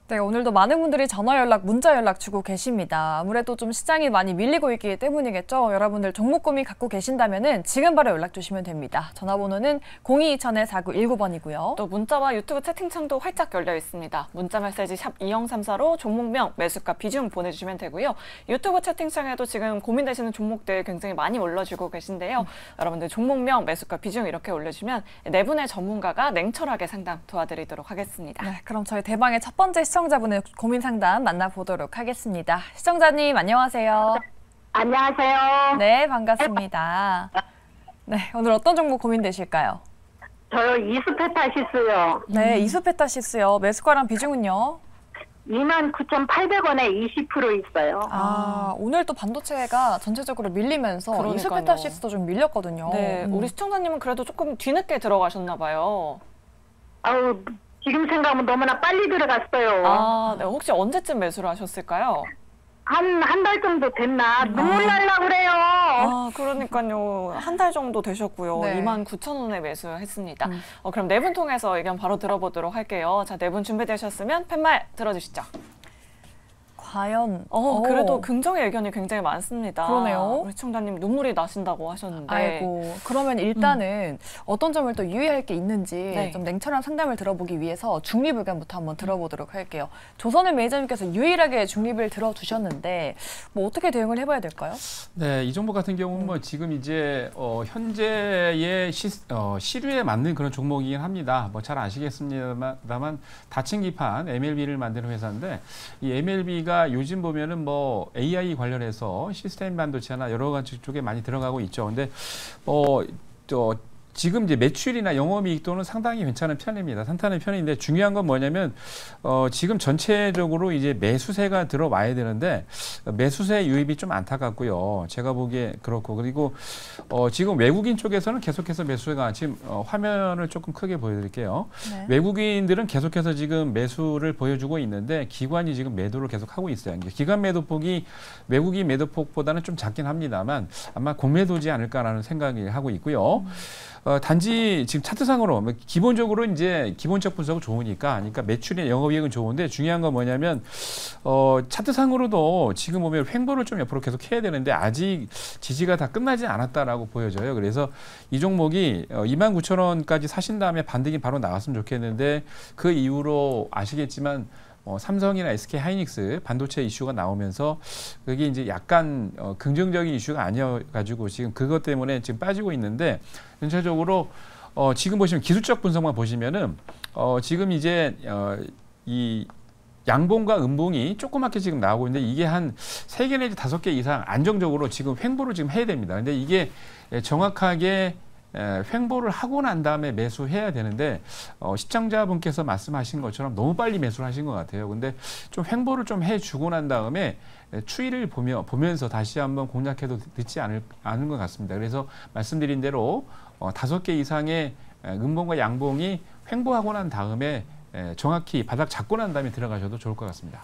네, 오늘도 많은 분들이 전화 연락, 문자 연락 주고 계십니다. 아무래도 좀 시장이 많이 밀리고 있기 때문이겠죠. 여러분들 종목 고민 갖고 계신다면은 지금 바로 연락 주시면 됩니다. 전화번호는 022000-4919번이고요. 또 문자와 유튜브 채팅창도 활짝 열려 있습니다. 문자 메시지 샵 2034로 종목명, 매수가, 비중 보내주시면 되고요. 유튜브 채팅창에도 지금 고민되시는 종목들 굉장히 많이 올려주고 계신데요. 여러분들 종목명, 매수가, 비중 이렇게 올려주면 네 분의 전문가가 냉철하게 상담 도와드리도록 하겠습니다. 네, 그럼 저희 대방의 첫 번째 시청자분의 고민 상담 만나보도록 하겠습니다. 시청자님 안녕하세요. 안녕하세요. 네, 반갑습니다. 네, 오늘 어떤 종목 고민되실까요? 저요 이수페타시스요. 네, 이수페타시스요. 매수가랑 비중은요? 29,800원에 20% 있어요. 아, 오늘 또 반도체가 전체적으로 밀리면서 그러니까요. 이수페타시스도 좀 밀렸거든요. 네, 우리 시청자님은 그래도 조금 뒤늦게 들어가셨나 봐요. 아우, 지금 생각하면 너무나 빨리 들어갔어요. 아, 네, 혹시 언제쯤 매수를 하셨을까요? 한 달 정도 됐나? 눈물 날라 그래요. 아, 그러니까요. 한 달 정도 되셨고요. 네. 29,000원에 매수했습니다. 그럼 네 분 통해서 의견 바로 들어보도록 할게요. 자, 네 분 준비되셨으면 팻말 들어주시죠. 과연 그래도 긍정의 의견이 굉장히 많습니다. 그러네요. 우리 시청자님 눈물이 나신다고 하셨는데. 아이고, 그러면 일단은 어떤 점을 또 유의할 게 있는지 네. 좀 냉철한 상담을 들어보기 위해서 중립 의견부터 한번 들어보도록 할게요. 조선을 매니저님께서 유일하게 중립을 들어주셨는데 뭐 어떻게 대응을 해봐야 될까요? 네, 이 종목 같은 경우는 뭐 지금 이제 현재의 시류에 맞는 그런 종목이긴 합니다. 뭐 잘 아시겠습니다만 다층 기판 MLB를 만드는 회사인데 이 MLB가 요즘 보면은 뭐 AI 관련해서 시스템 반도체나 여러 가지 쪽에 많이 들어가고 있죠. 근데 지금 이제 매출이나 영업이익도는 상당히 괜찮은 편입니다. 탄탄한 편인데 중요한 건 뭐냐면 지금 전체적으로 이제 매수세가 들어와야 되는데 매수세 유입이 좀 안타깝고요. 제가 보기에 그렇고 그리고 지금 외국인 쪽에서는 계속해서 매수가 지금 화면을 조금 크게 보여드릴게요. 네. 외국인들은 계속해서 지금 매수를 보여주고 있는데 기관이 지금 매도를 계속 하고 있어요. 기관 매도폭이 외국인 매도폭보다는 좀 작긴 합니다만 아마 공매도지 않을까라는 생각을 하고 있고요. 단지 지금 차트상으로 기본적으로 이제 기본적 분석은 좋으니까, 그러니까 매출이나 영업이익은 좋은데 중요한 건 뭐냐면 차트상으로도 지금 보면 횡보를 좀 옆으로 계속 해야 되는데 아직 지지가 다 끝나지 않았다라고 보여져요. 그래서 이 종목이 29,000원까지 사신 다음에 반등이 바로 나왔으면 좋겠는데 그 이후로 아시겠지만 삼성이나 SK 하이닉스 반도체 이슈가 나오면서 그게 이제 약간 긍정적인 이슈가 아니어가지고 지금 그것 때문에 지금 빠지고 있는데 전체적으로 지금 보시면 기술적 분석만 보시면은 지금 이제 이 양봉과 음봉이 조그맣게 지금 나오고 있는데 이게 한 3개 내지 5개 이상 안정적으로 지금 횡보를 지금 해야 됩니다. 근데 이게 정확하게 횡보를 하고 난 다음에 매수해야 되는데 시청자분께서 말씀하신 것처럼 너무 빨리 매수를 하신 것 같아요. 근데 좀 횡보를 좀 해주고 난 다음에 추이를 보면서 다시 한번 공략해도 늦지 않은 것 같습니다. 그래서 말씀드린 대로 5개 이상의 음봉과 양봉이 횡보하고 난 다음에 정확히 바닥 잡고 난 다음에 들어가셔도 좋을 것 같습니다.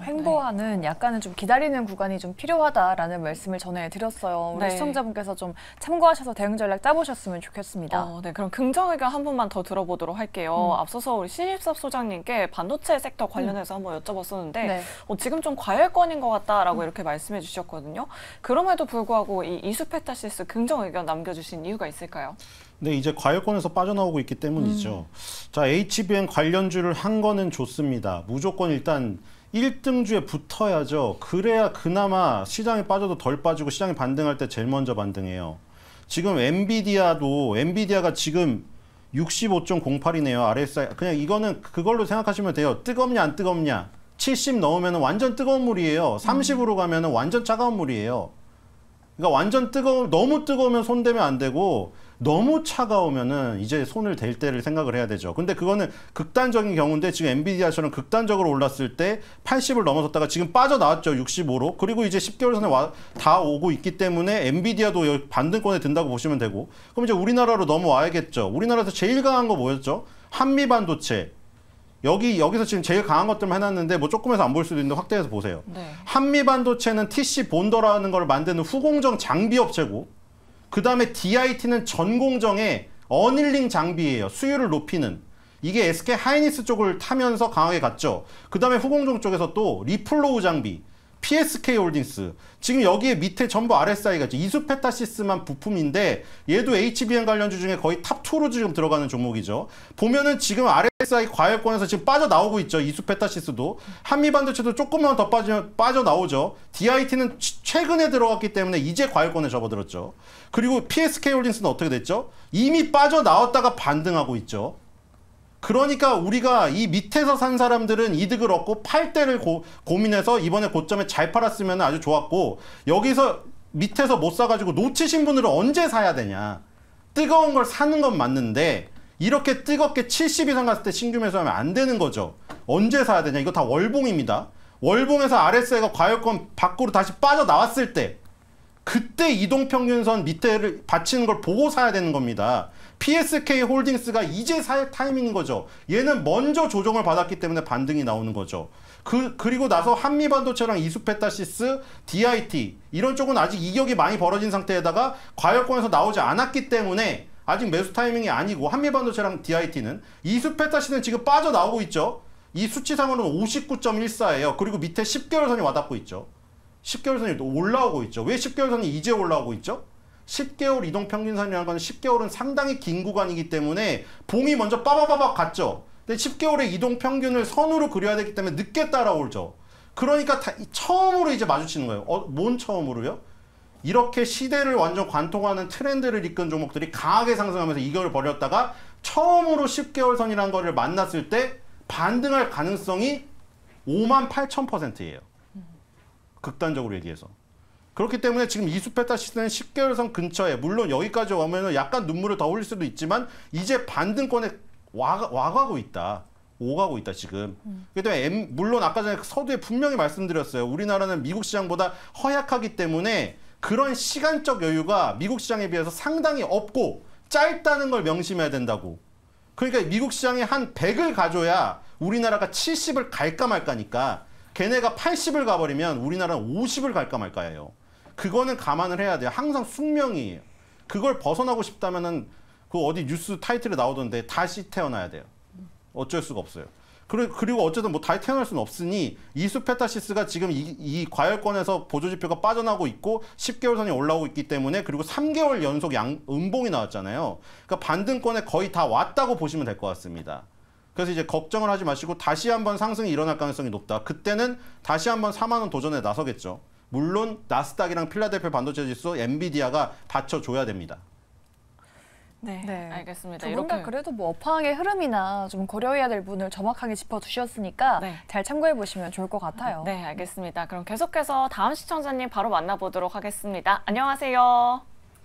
횡보하는 약간은 좀 기다리는 구간이 좀 필요하다라는 말씀을 전해드렸어요. 우리 네. 시청자분께서 좀 참고하셔서 대응 전략 짜보셨으면 좋겠습니다. 네, 그럼 긍정 의견 한 분만 더 들어보도록 할게요. 앞서서 우리 신입섭 소장님께 반도체 섹터 관련해서 한번 여쭤봤었는데 네. 지금 좀 과열권인 것 같다라고 이렇게 말씀해 주셨거든요. 그럼에도 불구하고 이 이수페타시스 긍정 의견 남겨주신 이유가 있을까요? 네, 이제 과열권에서 빠져나오고 있기 때문이죠. 자, HBM 관련주를 한 거는 좋습니다. 무조건 일단 1등주에 붙어야죠. 그래야 그나마 시장에 빠져도 덜 빠지고 시장이 반등할 때 제일 먼저 반등해요. 지금 엔비디아가 지금 65.08이네요. RSI. 그냥 이거는 그걸로 생각하시면 돼요. 뜨겁냐 안 뜨겁냐. 70 넣으면 완전 뜨거운 물이에요. 30으로 가면 완전 차가운 물이에요. 그러니까 완전 너무 뜨거우면 손 대면 안 되고 너무 차가우면은 이제 손을 댈 때를 생각을 해야 되죠. 근데 그거는 극단적인 경우인데 지금 엔비디아처럼 극단적으로 올랐을 때 80을 넘어섰다가 지금 빠져나왔죠. 65로. 그리고 이제 10개월 선에 다 오고 있기 때문에 엔비디아도 여기 반등권에 든다고 보시면 되고 그럼 이제 우리나라로 넘어와야겠죠. 우리나라에서 제일 강한 거 뭐였죠? 한미 반도체. 여기서 지금 제일 강한 것들만 해놨는데 뭐 조금해서 안 볼 수도 있는데 확대해서 보세요. 네. 한미 반도체는 TC 본더라는 걸 만드는 후공정 장비 업체고 그 다음에 DIT는 전공정의 어닐링 장비예요. 수율을 높이는. 이게 SK 하이닉스 쪽을 타면서 강하게 갔죠. 그 다음에 후공정 쪽에서 또 리플로우 장비, PSK 홀딩스, 지금 여기에 밑에 전부 RSI가 있죠. 이수페타시스만 부품인데 얘도 HBM 관련주 중에 거의 탑2로 지금 들어가는 종목이죠. 보면은 지금 RSI 과열권에서 지금 빠져나오고 있죠. 이수페타시스도. 한미반도체도 조금만 더 빠져나오죠. DIT는 최근에 들어갔기 때문에 이제 과열권에 접어들었죠. 그리고 PSK 홀딩스는 어떻게 됐죠? 이미 빠져나왔다가 반등하고 있죠. 그러니까 우리가 이 밑에서 산 사람들은 이득을 얻고 팔 때를 고민해서 이번에 고점에 잘 팔았으면 아주 좋았고, 여기서 밑에서 못 사가지고 놓치신 분들은 언제 사야 되냐. 뜨거운 걸 사는 건 맞는데 이렇게 뜨겁게 70 이상 갔을 때 신규 매수하면 안 되는 거죠. 언제 사야 되냐. 이거 다 월봉입니다. 월봉에서 RSI가 과열권 밖으로 다시 빠져나왔을 때 그때 이동평균선 밑에를 받치는 걸 보고 사야 되는 겁니다. PSK 홀딩스가 이제 살 타이밍인 거죠. 얘는 먼저 조정을 받았기 때문에 반등이 나오는 거죠. 그리고 나서 한미반도체랑 이수페타시스, DIT 이런 쪽은 아직 이격이 많이 벌어진 상태에다가 과열권에서 나오지 않았기 때문에 아직 매수 타이밍이 아니고, 한미반도체랑 DIT는, 이수페타시스는 지금 빠져나오고 있죠. 이 수치상으로는 59.14예요. 그리고 밑에 10개월 선이 와닿고 있죠. 10개월 선이 올라오고 있죠. 왜 10개월 선이 이제 올라오고 있죠? 10개월 이동평균선이라는 건 10개월은 상당히 긴 구간이기 때문에 봉이 먼저 빠바바박 갔죠. 근데 10개월의 이동평균을 선으로 그려야 되기 때문에 늦게 따라오죠. 그러니까 처음으로 이제 마주치는 거예요. 뭔 처음으로요? 이렇게 시대를 완전 관통하는 트렌드를 이끈 종목들이 강하게 상승하면서 이격을 벌였다가 처음으로 10개월 선이라는 거를 만났을 때 반등할 가능성이 58,000%예요. 극단적으로 얘기해서. 그렇기 때문에 지금 이수페타시스는 10개월선 근처에, 물론 여기까지 오면 약간 눈물을 더 흘릴 수도 있지만 이제 반등권에 와가고 있다. 오가고 있다 지금. 그렇기 때문에 물론 아까 전에 서두에 분명히 말씀드렸어요. 우리나라는 미국 시장보다 허약하기 때문에 그런 시간적 여유가 미국 시장에 비해서 상당히 없고 짧다는 걸 명심해야 된다고. 그러니까 미국 시장에 한 100을 가져야 우리나라가 70을 갈까 말까니까, 걔네가 80을 가버리면 우리나라는 50을 갈까 말까예요. 그거는 감안을 해야 돼요. 항상 숙명이에요. 그걸 벗어나고 싶다면은 그 어디 뉴스 타이틀에 나오던데 다시 태어나야 돼요. 어쩔 수가 없어요. 그리고 어쨌든 뭐 다시 태어날 수는 없으니 이수페타시스가 지금 이 과열권에서 보조지표가 빠져나오고 있고 10개월 선이 올라오고 있기 때문에, 그리고 3개월 연속 음봉이 나왔잖아요. 그러니까 반등권에 거의 다 왔다고 보시면 될 것 같습니다. 그래서 이제 걱정을 하지 마시고 다시 한번 상승이 일어날 가능성이 높다. 그때는 다시 한번 4만 원 도전에 나서겠죠. 물론 나스닥이랑 필라델피아 반도체 지수, 엔비디아가 받쳐줘야 됩니다. 네, 알겠습니다. 두 분 다 그래도 뭐 업황의 흐름이나 좀 고려해야 될 부분을 정확하게 짚어주셨으니까 잘 참고해 보시면 좋을 것 같아요. 네, 알겠습니다. 그럼 계속해서 다음 시청자님 바로 만나보도록 하겠습니다. 안녕하세요.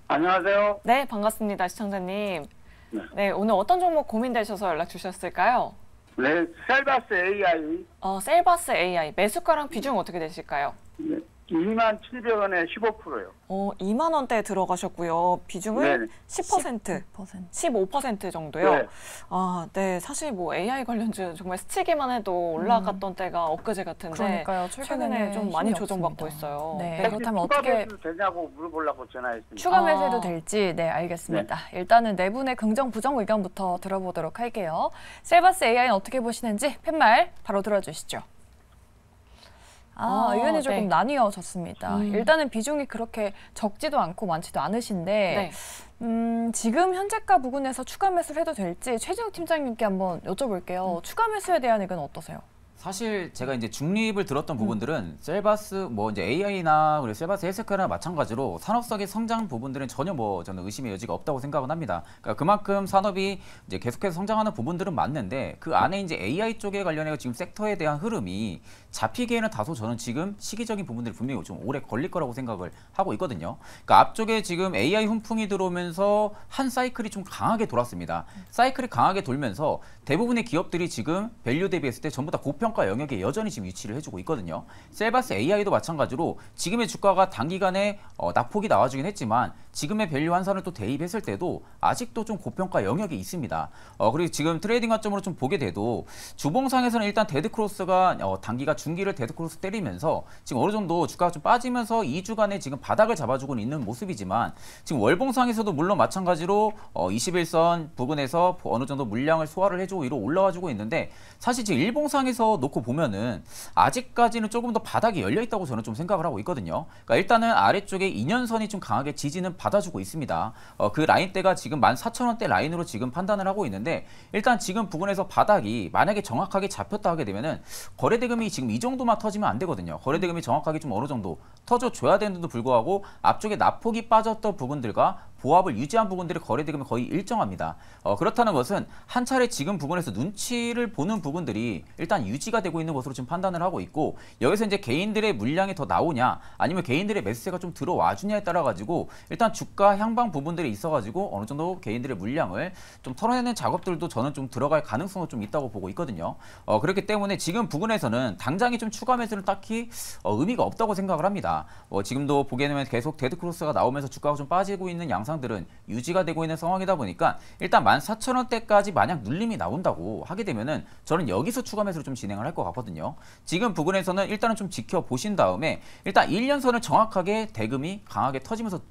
안녕하세요. 네, 반갑습니다, 시청자님. 네. 네, 오늘 어떤 종목 고민되셔서 연락 주셨을까요? 네, 셀바스 AI. 셀바스 AI 매수가랑 비중 어떻게 되실까요? 네, 27,000원에 15%요. 2만 원대에 들어가셨고요. 비중은 네. 10%, 15% 정도요. 네. 네, 사실 뭐 AI 관련주 정말 스치기만 해도 올라갔던 때가 엊그제 같은데 그러니까요. 최근에 좀 많이 조정받고 있어요. 네, 그렇다면 어떻게 되냐고 물어보려고 전화했습니다. 추가 매수해도 될지 알겠습니다. 일단은 네 분의 긍정 부정 의견부터 들어보도록 할게요. 셀바스 AI는 어떻게 보시는지 팻말 바로 들어주시죠. 의견이 조금 나뉘어졌습니다. 일단은 비중이 그렇게 적지도 않고 많지도 않으신데 지금 현재가 부근에서 추가 매수를 해도 될지 최재욱 팀장님께 한번 여쭤볼게요. 추가 매수에 대한 의견은 어떠세요? 사실 제가 이제 중립을 들었던 부분들은 셀바스 뭐 이제 AI나 그리고 셀바스 헬스케어나 마찬가지로 산업성의 성장 부분들은 전혀 뭐 저는 의심의 여지가 없다고 생각은 합니다. 그러니까 그만큼 산업이 이제 계속해서 성장하는 부분들은 맞는데 그 안에 이제 AI 쪽에 관련해서 지금 섹터에 대한 흐름이 잡히기에는 다소 저는 지금 시기적인 부분들이 분명히 좀 오래 걸릴 거라고 생각을 하고 있거든요. 그러니까 앞쪽에 지금 AI 훈풍이 들어오면서 한 사이클이 좀 강하게 돌았습니다. 사이클이 강하게 돌면서 대부분의 기업들이 지금 밸류 대비했을 때 전부 다 고평 고평가 영역에 여전히 지금 위치를 해주고 있거든요. 셀바스 AI도 마찬가지로 지금의 주가가 단기간에 낙폭이 나와주긴 했지만 지금의 밸류 환산을 또 대입했을 때도 아직도 좀 고평가 영역이 있습니다. 그리고 지금 트레이딩 관점으로 좀 보게 돼도 주봉상에서는 일단 데드크로스가 단기가 중기를 데드크로스 때리면서 지금 어느 정도 주가가 좀 빠지면서 2주간에 지금 바닥을 잡아주고 있는 모습이지만 지금 월봉상에서도 물론 마찬가지로 21선 부근에서 어느 정도 물량을 소화를 해주고 위로 올라와주고 있는데 사실 지금 일봉상에서 놓고 보면은 아직까지는 조금 더 바닥이 열려 있다고 저는 좀 생각을 하고 있거든요. 그러니까 일단은 아래쪽에 2년선이 좀 강하게 지지는 받아주고 있습니다. 그 라인대가 지금 14,000원대 라인으로 지금 판단을 하고 있는데 일단 지금 부근에서 바닥이 만약에 정확하게 잡혔다 하게 되면은 거래대금이 지금 이 정도만 터지면 안 되거든요. 거래대금이 정확하게 좀 어느 정도 터져줘야 되는데도 불구하고 앞쪽에 낙폭이 빠졌던 부분들과 보합을 유지한 부분들의 거래대금이 거의 일정합니다. 그렇다는 것은 한 차례 지금 부분에서 눈치를 보는 부분들이 일단 유지가 되고 있는 것으로 지금 판단을 하고 있고 여기서 이제 개인들의 물량이 더 나오냐 아니면 개인들의 매수세가 좀 들어와 주냐에 따라 가지고 일단 주가 향방 부분들이 있어 가지고 어느 정도 개인들의 물량을 좀 털어내는 작업들도 저는 좀 들어갈 가능성은 좀 있다고 보고 있거든요. 그렇기 때문에 지금 부분에서는 당장에 좀 추가 매수는 딱히 의미가 없다고 생각을 합니다. 지금도 보게 되면 계속 데드크로스가 나오면서 주가가 좀 빠지고 있는 양상들은 유지가 되고 있는 상황이다 보니까 일단 14,000원대까지 만약 눌림이 나온다고 하게 되면은 저는 여기서 추가 매수를 좀 진행을 할 것 같거든요. 지금 부근에서는 일단은 좀 지켜보신 다음에 일단 1년선을 정확하게 대금이 강하게 터지면서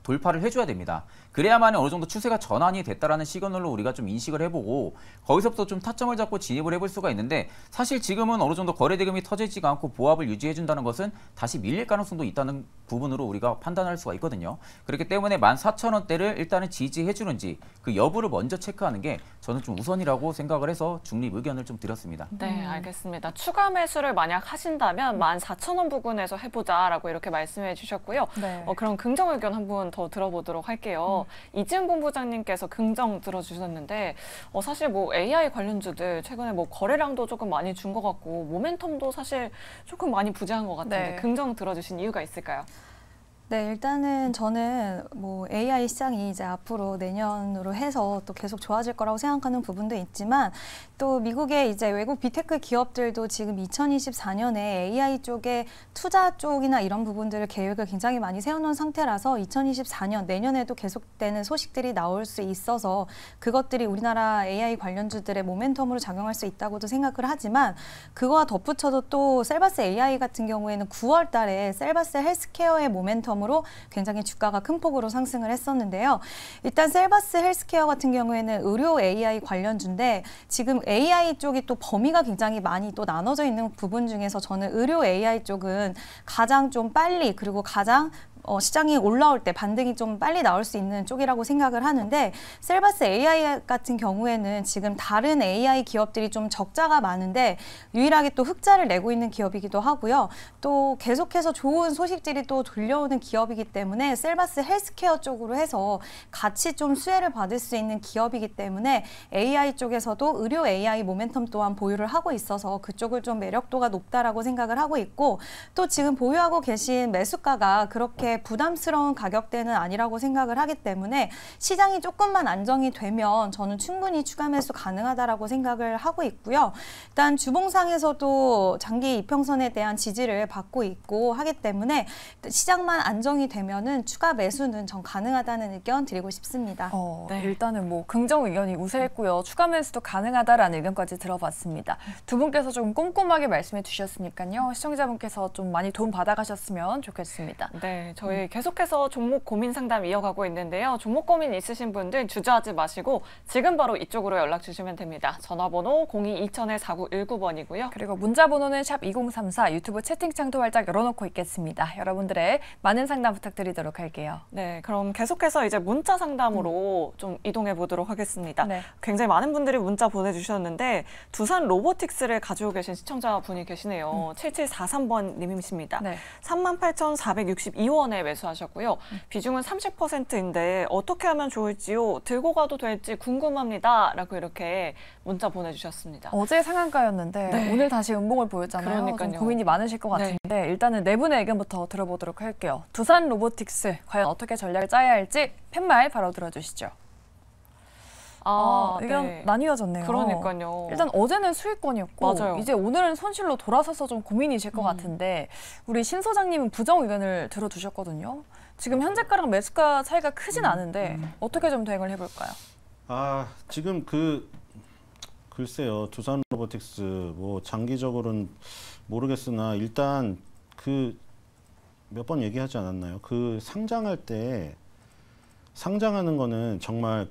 돌파를 해줘야 됩니다. 그래야만 어느 정도 추세가 전환이 됐다라는 시그널로 우리가 좀 인식을 해보고 거기서부터 좀 타점을 잡고 진입을 해볼 수가 있는데 사실 지금은 어느 정도 거래대금이 터지지가 않고 보합을 유지해준다는 것은 다시 밀릴 가능성도 있다는 부분으로 우리가 판단할 수가 있거든요. 그렇기 때문에 14,000원대를 일단은 지지해주는지 그 여부를 먼저 체크하는 게 저는 좀 우선이라고 생각을 해서 중립 의견을 좀 드렸습니다. 네, 알겠습니다. 추가 매수를 만약 하신다면 14,000원 부근에서 해보자라고 이렇게 말씀해 주셨고요. 네. 그럼 긍정 의견 한 분 더 들어보도록 할게요. 이지은 본부장님께서 긍정 들어주셨는데 사실 뭐 AI 관련주들 최근에 뭐 거래량도 조금 많이 준 것 같고 모멘텀도 사실 조금 많이 부재한 것 같은데 네. 긍정 들어주신 이유가 있을까요? 네, 일단은 저는 뭐 AI 시장이 이제 앞으로 내년으로 해서 또 계속 좋아질 거라고 생각하는 부분도 있지만 또 미국의 이제 외국 빅테크 기업들도 지금 2024년에 AI 쪽에 투자 쪽이나 이런 부분들을 계획을 굉장히 많이 세워놓은 상태라서 2024년 내년에도 계속되는 소식들이 나올 수 있어서 그것들이 우리나라 AI 관련주들의 모멘텀으로 작용할 수 있다고도 생각을 하지만 그거와 덧붙여도 또 셀바스 AI 같은 경우에는 9월 달에 셀바스 헬스케어의 모멘텀 으로 굉장히 주가가 큰 폭으로 상승을 했었는데요. 일단 셀바스 헬스케어 같은 경우에는 의료 AI 관련주인데 지금 AI 쪽이 또 범위가 굉장히 많이 또 나눠져 있는 부분 중에서 저는 의료 AI 쪽은 가장 좀 빨리 그리고 가장 시장이 올라올 때 반등이 좀 빨리 나올 수 있는 쪽이라고 생각을 하는데 셀바스 AI 같은 경우에는 지금 다른 AI 기업들이 좀 적자가 많은데 유일하게 또 흑자를 내고 있는 기업이기도 하고요. 또 계속해서 좋은 소식들이 또 들려오는 기업이기 때문에 셀바스 헬스케어 쪽으로 해서 같이 좀 수혜를 받을 수 있는 기업이기 때문에 AI 쪽에서도 의료 AI 모멘텀 또한 보유를 하고 있어서 그쪽을 좀 매력도가 높다라고 생각을 하고 있고 또 지금 보유하고 계신 매수가가 그렇게 부담스러운 가격대는 아니라고 생각을 하기 때문에 시장이 조금만 안정이 되면 저는 충분히 추가 매수 가능하다라고 생각을 하고 있고요. 일단 주봉상에서도 장기 이평선에 대한 지지를 받고 있고 하기 때문에 시장만 안정이 되면은 추가 매수는 전 가능하다는 의견 드리고 싶습니다. 네. 일단은 뭐 긍정 의견이 우세했고요. 추가 매수도 가능하다라는 의견까지 들어봤습니다. 두 분께서 조금 꼼꼼하게 말씀해 주셨으니까요. 시청자분께서 좀 많이 도움 받아가셨으면 좋겠습니다. 네, 저희 계속해서 종목 고민 상담 이어가고 있는데요. 종목 고민 있으신 분들 주저하지 마시고 지금 바로 이쪽으로 연락 주시면 됩니다. 전화번호 02-2000-4919번이고요. 그리고 문자 번호는 샵 2034, 유튜브 채팅창도 활짝 열어놓고 있겠습니다. 여러분들의 많은 상담 부탁드리도록 할게요. 네, 그럼 계속해서 이제 문자 상담으로 좀 이동해 보도록 하겠습니다. 네. 굉장히 많은 분들이 문자 보내주셨는데 두산 로보틱스를 가지고 계신 시청자분이 계시네요. 7743번 님이십니다. 네. 38,462원에 매수하셨고요. 비중은 30%인데 어떻게 하면 좋을지요? 들고 가도 될지 궁금합니다. 라고 이렇게 문자 보내주셨습니다. 어제 상한가였는데 네. 오늘 다시 음봉을 보였잖아요. 그러니까요. 좀 고민이 많으실 것 같은데 일단은 네 분의 의견부터 들어보도록 할게요. 두산 로보틱스 과연 어떻게 전략을 짜야 할지 팻말 바로 들어주시죠. 의견 네. 나뉘어졌네요. 그러니까요. 일단 어제는 수익권이었고 맞아요. 이제 오늘은 손실로 돌아서서 좀 고민이실 것 같은데 우리 신 소장님은 부정 의견을 들어주셨거든요. 지금 현재가랑 매수가 차이가 크진 않은데 어떻게 좀 대응을 해볼까요? 지금 글쎄요. 두산 로보틱스 뭐 장기적으로는 모르겠으나 일단 몇 번 얘기하지 않았나요? 상장할 때 상장하는 거는 정말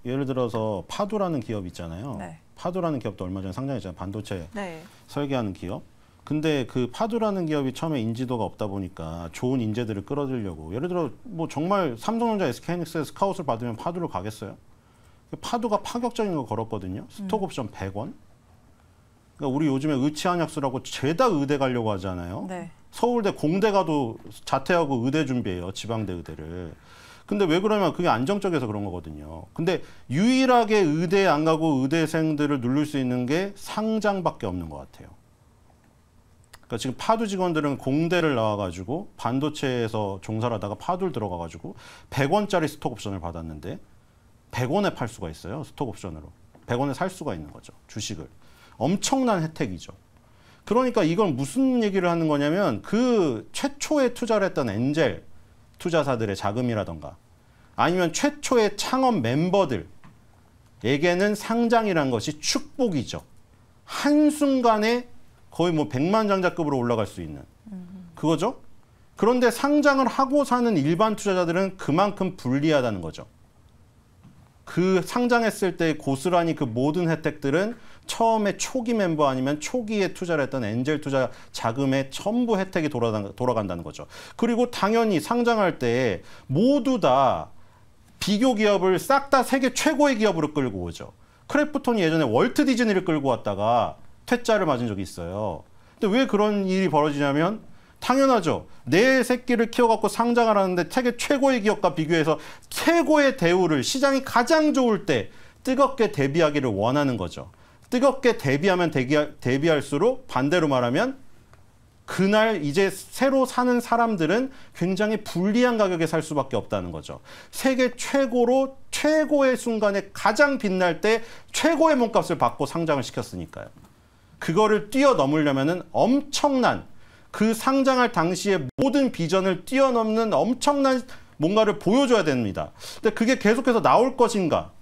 예를 들어서 파도라는 기업 있잖아요. 네. 파도라는 기업도 얼마 전에 상장했잖아요. 반도체 네. 설계하는 기업. 근데 파도라는 기업이 처음에 인지도가 없다 보니까 좋은 인재들을 끌어들이려고 예를 들어 뭐 정말 삼성전자, SK하이닉스에서 스카웃을 받으면 파도를 가겠어요? 파도가 파격적인 거 걸었거든요. 스톡옵션 100원. 그러니까 우리 요즘에 의치한약수라고 죄다 의대 가려고 하잖아요. 네. 서울대 공대 가도 자퇴하고 의대 준비해요. 지방대 의대를. 근데 왜 그러냐면 그게 안정적이어서 그런 거거든요. 근데 유일하게 의대 안 가고 의대생들을 누릴 수 있는 게 상장밖에 없는 것 같아요. 그러니까 지금 파도 직원들은 공대를 나와가지고 반도체에서 종사를 하다가 파도를 들어가가지고 100원짜리 스톡옵션을 받았는데 100원에 팔 수가 있어요. 스톡옵션으로. 100원에 살 수가 있는 거죠. 주식을. 엄청난 혜택이죠. 그러니까 이건 무슨 얘기를 하는 거냐면 최초에 투자를 했던 엔젤 투자사들의 자금이라던가 아니면 최초의 창업 멤버들에게는 상장이라는 것이 축복이죠. 한순간에 거의 뭐 100만 장자급으로 올라갈 수 있는 그거죠. 그런데 상장을 하고 사는 일반 투자자들은 그만큼 불리하다는 거죠. 상장했을 때 고스란히 모든 혜택들은 처음에 초기 멤버 아니면 초기에 투자를 했던 엔젤 투자 자금의 전부 혜택이 돌아간다는 거죠. 그리고 당연히 상장할 때 모두 다 비교 기업을 싹 다 세계 최고의 기업으로 끌고 오죠. 크래프톤이 예전에 월트 디즈니를 끌고 왔다가 퇴짜를 맞은 적이 있어요. 근데 왜 그런 일이 벌어지냐면 당연하죠. 내 새끼를 키워갖고 상장을 하는데 세계 최고의 기업과 비교해서 최고의 대우를 시장이 가장 좋을 때 뜨겁게 대비하기를 원하는 거죠. 뜨겁게 대비하면 대비할수록 반대로 말하면 그날 이제 새로 사는 사람들은 굉장히 불리한 가격에 살 수밖에 없다는 거죠. 세계 최고로 최고의 순간에 가장 빛날 때 최고의 몸값을 받고 상장을 시켰으니까요. 그거를 뛰어넘으려면은 엄청난 상장할 당시에 모든 비전을 뛰어넘는 엄청난 뭔가를 보여줘야 됩니다. 근데 그게 계속해서 나올 것인가?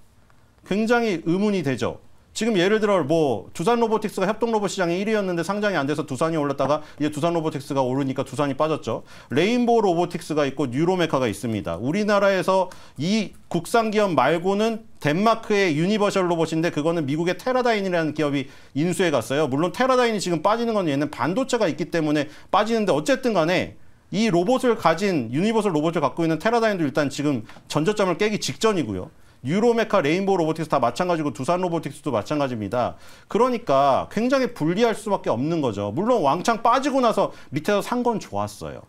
굉장히 의문이 되죠. 지금 예를 들어 두산 로보틱스가 협동 로봇 시장에 1위였는데 상장이 안 돼서 두산이 올랐다가 이제 두산 로보틱스가 오르니까 두산이 빠졌죠. 레인보우 로보틱스가 있고 뉴로메카가 있습니다. 우리나라에서 이 국산 기업 말고는 덴마크의 유니버셜 로봇인데 그거는 미국의 테라다인이라는 기업이 인수해 갔어요. 물론 테라다인이 지금 빠지는 건 얘는 반도체가 있기 때문에 빠지는데 어쨌든 간에 이 로봇을 가진 유니버셜 로봇을 갖고 있는 테라다인도 일단 지금 전저점을 깨기 직전이고요. 유로메카, 레인보우 로보틱스 다 마찬가지고 두산 로보틱스도 마찬가지입니다. 그러니까 굉장히 불리할 수밖에 없는 거죠. 물론 왕창 빠지고 나서 밑에서 산 건 좋았어요.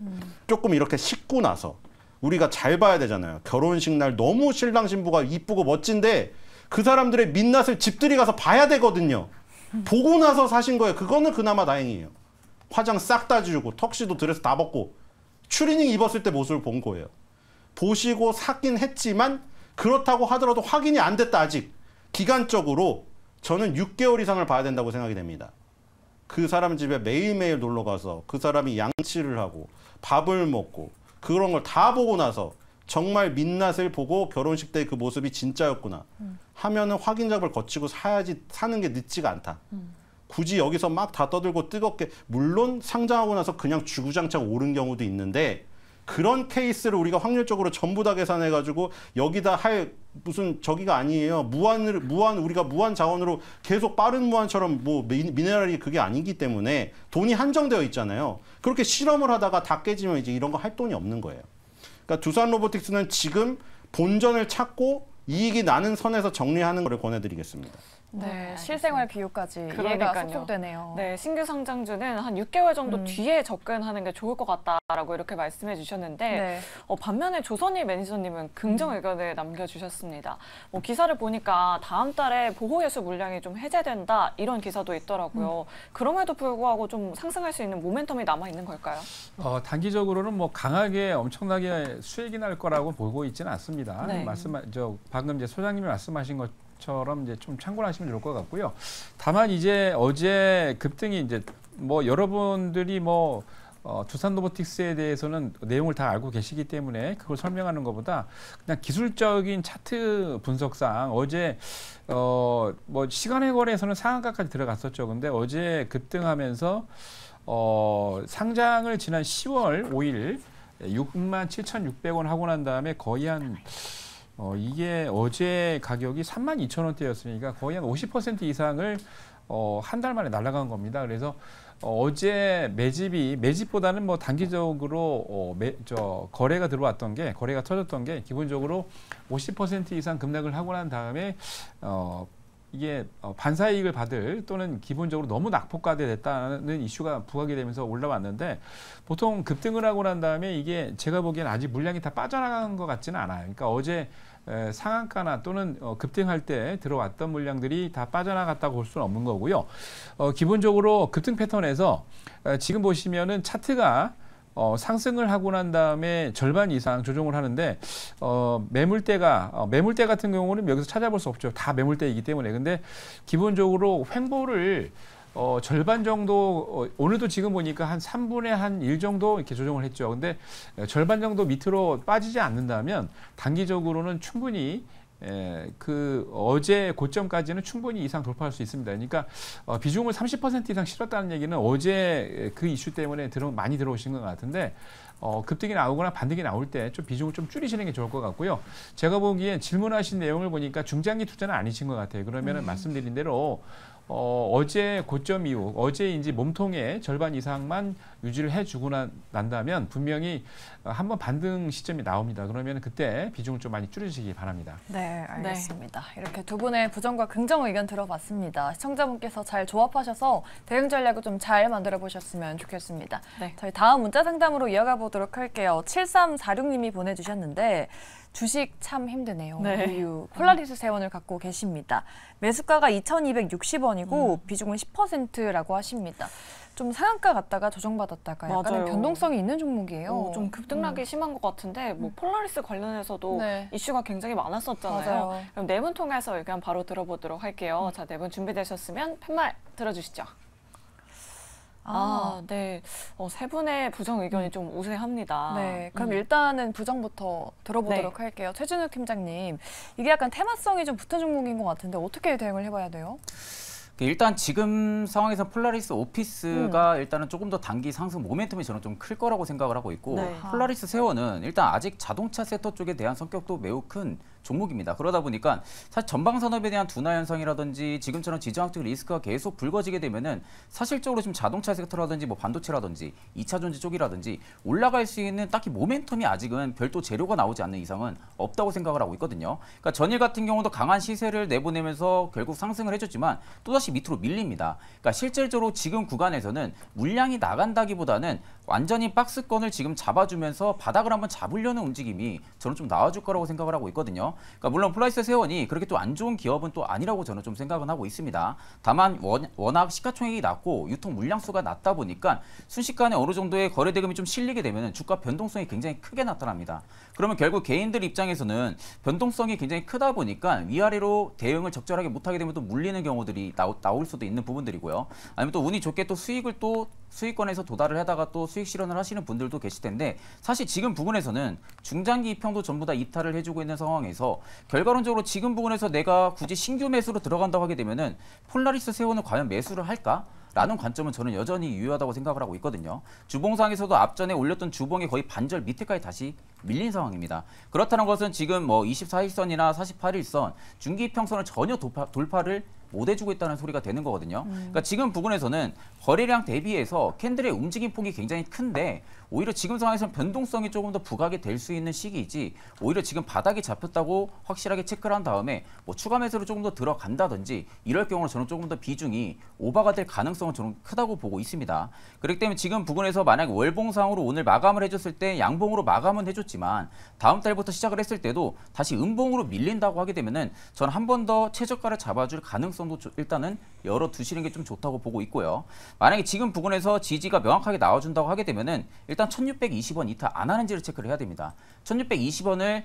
조금 이렇게 식고 나서 우리가 잘 봐야 되잖아요. 결혼식 날 너무 신랑 신부가 이쁘고 멋진데 그 사람들의 민낯을 집들이 가서 봐야 되거든요. 보고 나서 사신 거예요. 그거는 그나마 다행이에요. 화장 싹 다 지우고 턱시도 드레스 다 벗고 추리닝 입었을 때 모습을 본 거예요. 보시고 샀긴 했지만 그렇다고 하더라도 확인이 안 됐다 아직. 기간적으로 저는 6개월 이상을 봐야 된다고 생각이 됩니다. 그 사람 집에 매일매일 놀러 가서 그 사람이 양치를 하고 밥을 먹고 그런 걸 다 보고 나서 정말 민낯을 보고 결혼식 때 그 모습이 진짜였구나 하면은 확인 작업을 거치고 사는 게 늦지가 않다. 굳이 여기서 막 다 떠들고 뜨겁게 물론 상장하고 나서 그냥 주구장창 오른 경우도 있는데 그런 케이스를 우리가 확률적으로 전부 다 계산해가지고 여기다 할 무슨 저기가 아니에요. 우리가 무한 자원으로 계속 빠른 무한처럼 미네랄이 그게 아니기 때문에 돈이 한정되어 있잖아요. 그렇게 실험을 하다가 다 깨지면 이제 이런 거 할 돈이 없는 거예요. 그러니까 두산 로보틱스는 지금 본전을 찾고 이익이 나는 선에서 정리하는 것을 권해드리겠습니다. 네, 실생활 비유까지 이해가 속속되네요. 네, 신규 상장주는 한 6개월 정도 뒤에 접근하는 게 좋을 것 같다라고 이렇게 말씀해 주셨는데 네. 반면에 조선일 매니저님은 긍정 의견을 남겨주셨습니다. 기사를 보니까 다음 달에 보호예수 물량이 좀 해제된다 이런 기사도 있더라고요. 그럼에도 불구하고 좀 상승할 수 있는 모멘텀이 남아 있는 걸까요? 단기적으로는 강하게 엄청나게 수익이 날 거라고 보고 있지는 않습니다. 네. 방금 이제 소장님이 말씀하신 것처럼 이제 좀 참고하시면 좋을 것 같고요. 다만 이제 어제 급등이 이제 뭐 여러분들이 뭐 두산 로보틱스에 대해서는 내용을 다 알고 계시기 때문에 그걸 설명하는 것보다 그냥 기술적인 차트 분석상 어제 뭐 시간의 거래에서는 상한가까지 들어갔었죠. 근데 어제 급등하면서 상장을 지난 10월 5일 67,600원 하고 난 다음에 거의 한 이게 어제 가격이 32,000원대였으니까 거의 한 50% 이상을 한 달 만에 날아간 겁니다. 그래서 어제 매집보다는 뭐 단기적으로 거래가 들어왔던 게 거래가 터졌던 게 기본적으로 50% 이상 급락을 하고 난 다음에 이게 반사이익을 받을 또는 기본적으로 너무 낙폭과대됐다는 이슈가 부각이 되면서 올라왔는데 보통 급등을 하고 난 다음에 이게 제가 보기엔 아직 물량이 다 빠져나간 것 같지는 않아요. 그러니까 어제 상한가나 또는 급등할 때 들어왔던 물량들이 다 빠져나갔다고 볼 수는 없는 거고요. 기본적으로 급등 패턴에서 지금 보시면은 차트가 상승을 하고 난 다음에 절반 이상 조정을 하는데 매물대 같은 경우는 여기서 찾아볼 수 없죠. 다 매물대이기 때문에. 근데 기본적으로 횡보를 절반 정도 오늘도 지금 보니까 한 3분의 한 1 정도 이렇게 조정을 했죠. 근데 절반 정도 밑으로 빠지지 않는다면 단기적으로는 충분히 그 어제 고점까지는 충분히 이상 돌파할 수 있습니다. 그러니까 비중을 30% 이상 실었다는 얘기는 어제 그 이슈 때문에 많이 들어오신 것 같은데 급등이 나오거나 반등이 나올 때 좀 비중을 좀 줄이시는 게 좋을 것 같고요. 제가 보기엔 질문하신 내용을 보니까 중장기 투자는 아니신 것 같아요. 그러면은 말씀드린 대로 어제 고점 이후 어제인지 몸통의 절반 이상만 유지를 해주고 난다면 분명히 한번 반등 시점이 나옵니다. 그러면 그때 비중을 좀 많이 줄여주시기 바랍니다. 네, 알겠습니다. 이렇게 두 분의 부정과 긍정 의견 들어봤습니다. 시청자분께서 잘 조합하셔서 대응 전략을 좀 잘 만들어 보셨으면 좋겠습니다. 네. 저희 다음 문자 상담으로 이어가 보도록 할게요. 7346님이 보내주셨는데 주식 참 힘드네요. 네. 이유 폴라리스 세원을 갖고 계십니다. 매수가가 2,260원이고 비중은 10%라고 하십니다. 좀 상한가 갔다가 조정받았다가 약간의 맞아요. 변동성이 있는 종목이에요. 좀 급등락이 심한 것 같은데 뭐 폴라리스 관련해서도 네. 이슈가 굉장히 많았었잖아요. 맞아요. 그럼 네 분 통해서 의견 바로 들어보도록 할게요. 자, 네 분 준비되셨으면 팻말 들어주시죠. 네. 세 분의 부정 의견이 좀 우세합니다. 네, 그럼 일단은 부정부터 들어보도록 할게요. 최준욱 팀장님, 이게 약간 테마성이 좀 붙은 종목인 것 같은데 어떻게 대응을 해봐야 돼요? 일단 지금 상황에서 폴라리스 오피스가 일단은 조금 더 단기 상승 모멘텀이 저는 좀 클 거라고 생각을 하고 있고 네. 폴라리스 세원은 일단 아직 자동차 섹터 쪽에 대한 성격도 매우 큰 종목입니다. 그러다 보니까 사실 전방 산업에 대한 둔화 현상이라든지 지금처럼 지정학적 리스크가 계속 불거지게 되면은 사실적으로 지금 자동차 섹터라든지 뭐 반도체라든지 2차 전지 쪽이라든지 올라갈 수 있는 딱히 모멘텀이 아직은 별도 재료가 나오지 않는 이상은 없다고 생각을 하고 있거든요. 그러니까 전일 같은 경우도 강한 시세를 내보내면서 결국 상승을 해줬지만 또다시 밑으로 밀립니다. 그러니까 실질적으로 지금 구간에서는 물량이 나간다기보다는 완전히 박스권을 지금 잡아주면서 바닥을 한번 잡으려는 움직임이 저는 좀 나와줄 거라고 생각을 하고 있거든요. 그러니까 물론 폴라리스 세원이 그렇게 또 안 좋은 기업은 또 아니라고 저는 좀 생각은 하고 있습니다. 다만 워낙 시가총액이 낮고 유통 물량수가 낮다 보니까 순식간에 어느 정도의 거래 대금이 좀 실리게 되면 주가 변동성이 굉장히 크게 나타납니다. 그러면 결국 개인들 입장에서는 변동성이 굉장히 크다 보니까 위아래로 대응을 적절하게 못하게 되면 또 물리는 경우들이 나올 수도 있는 부분들이고요. 아니면 또 운이 좋게 또 수익을 또 수익권에서 도달을 하다가 또 수익 실현을 하시는 분들도 계실 텐데 사실 지금 부분에서는 중장기 입형도 전부 다 이탈을 해주고 있는 상황에서 결과론적으로 지금 부분에서 내가 굳이 신규 매수로 들어간다고 하게 되면은 폴라리스 세원을 과연 매수를 할까? 라는 관점은 저는 여전히 유효하다고 생각을 하고 있거든요. 주봉상에서도 앞전에 올렸던 주봉이 거의 반절 밑에까지 다시 밀린 상황입니다. 그렇다는 것은 지금 뭐 24일선이나 48일선 중기평선을 전혀 돌파를 못 해주고 있다는 소리가 되는 거거든요. 그러니까 지금 부분에서는 거래량 대비해서 캔들의 움직임 폭이 굉장히 큰데 오히려 지금 상황에서는 변동성이 조금 더 부각이 될 수 있는 시기이지 오히려 지금 바닥이 잡혔다고 확실하게 체크를 한 다음에 뭐 추가 매수로 조금 더 들어간다든지 이럴 경우는 저는 조금 더 비중이 오버가 될 가능성은 저는 크다고 보고 있습니다. 그렇기 때문에 지금 부분에서 만약 월봉상으로 오늘 마감을 해줬을 때 양봉으로 마감은 해줬지만 다음 달부터 시작을 했을 때도 다시 음봉으로 밀린다고 하게 되면은 저는 한 번 더 최저가를 잡아줄 가능성도 일단은 열어두시는 게 좀 좋다고 보고 있고요. 만약에 지금 부분에서 지지가 명확하게 나와준다고 하게 되면은 일단 1620원 이탈 안 하는지를 체크를 해야 됩니다. 1620원을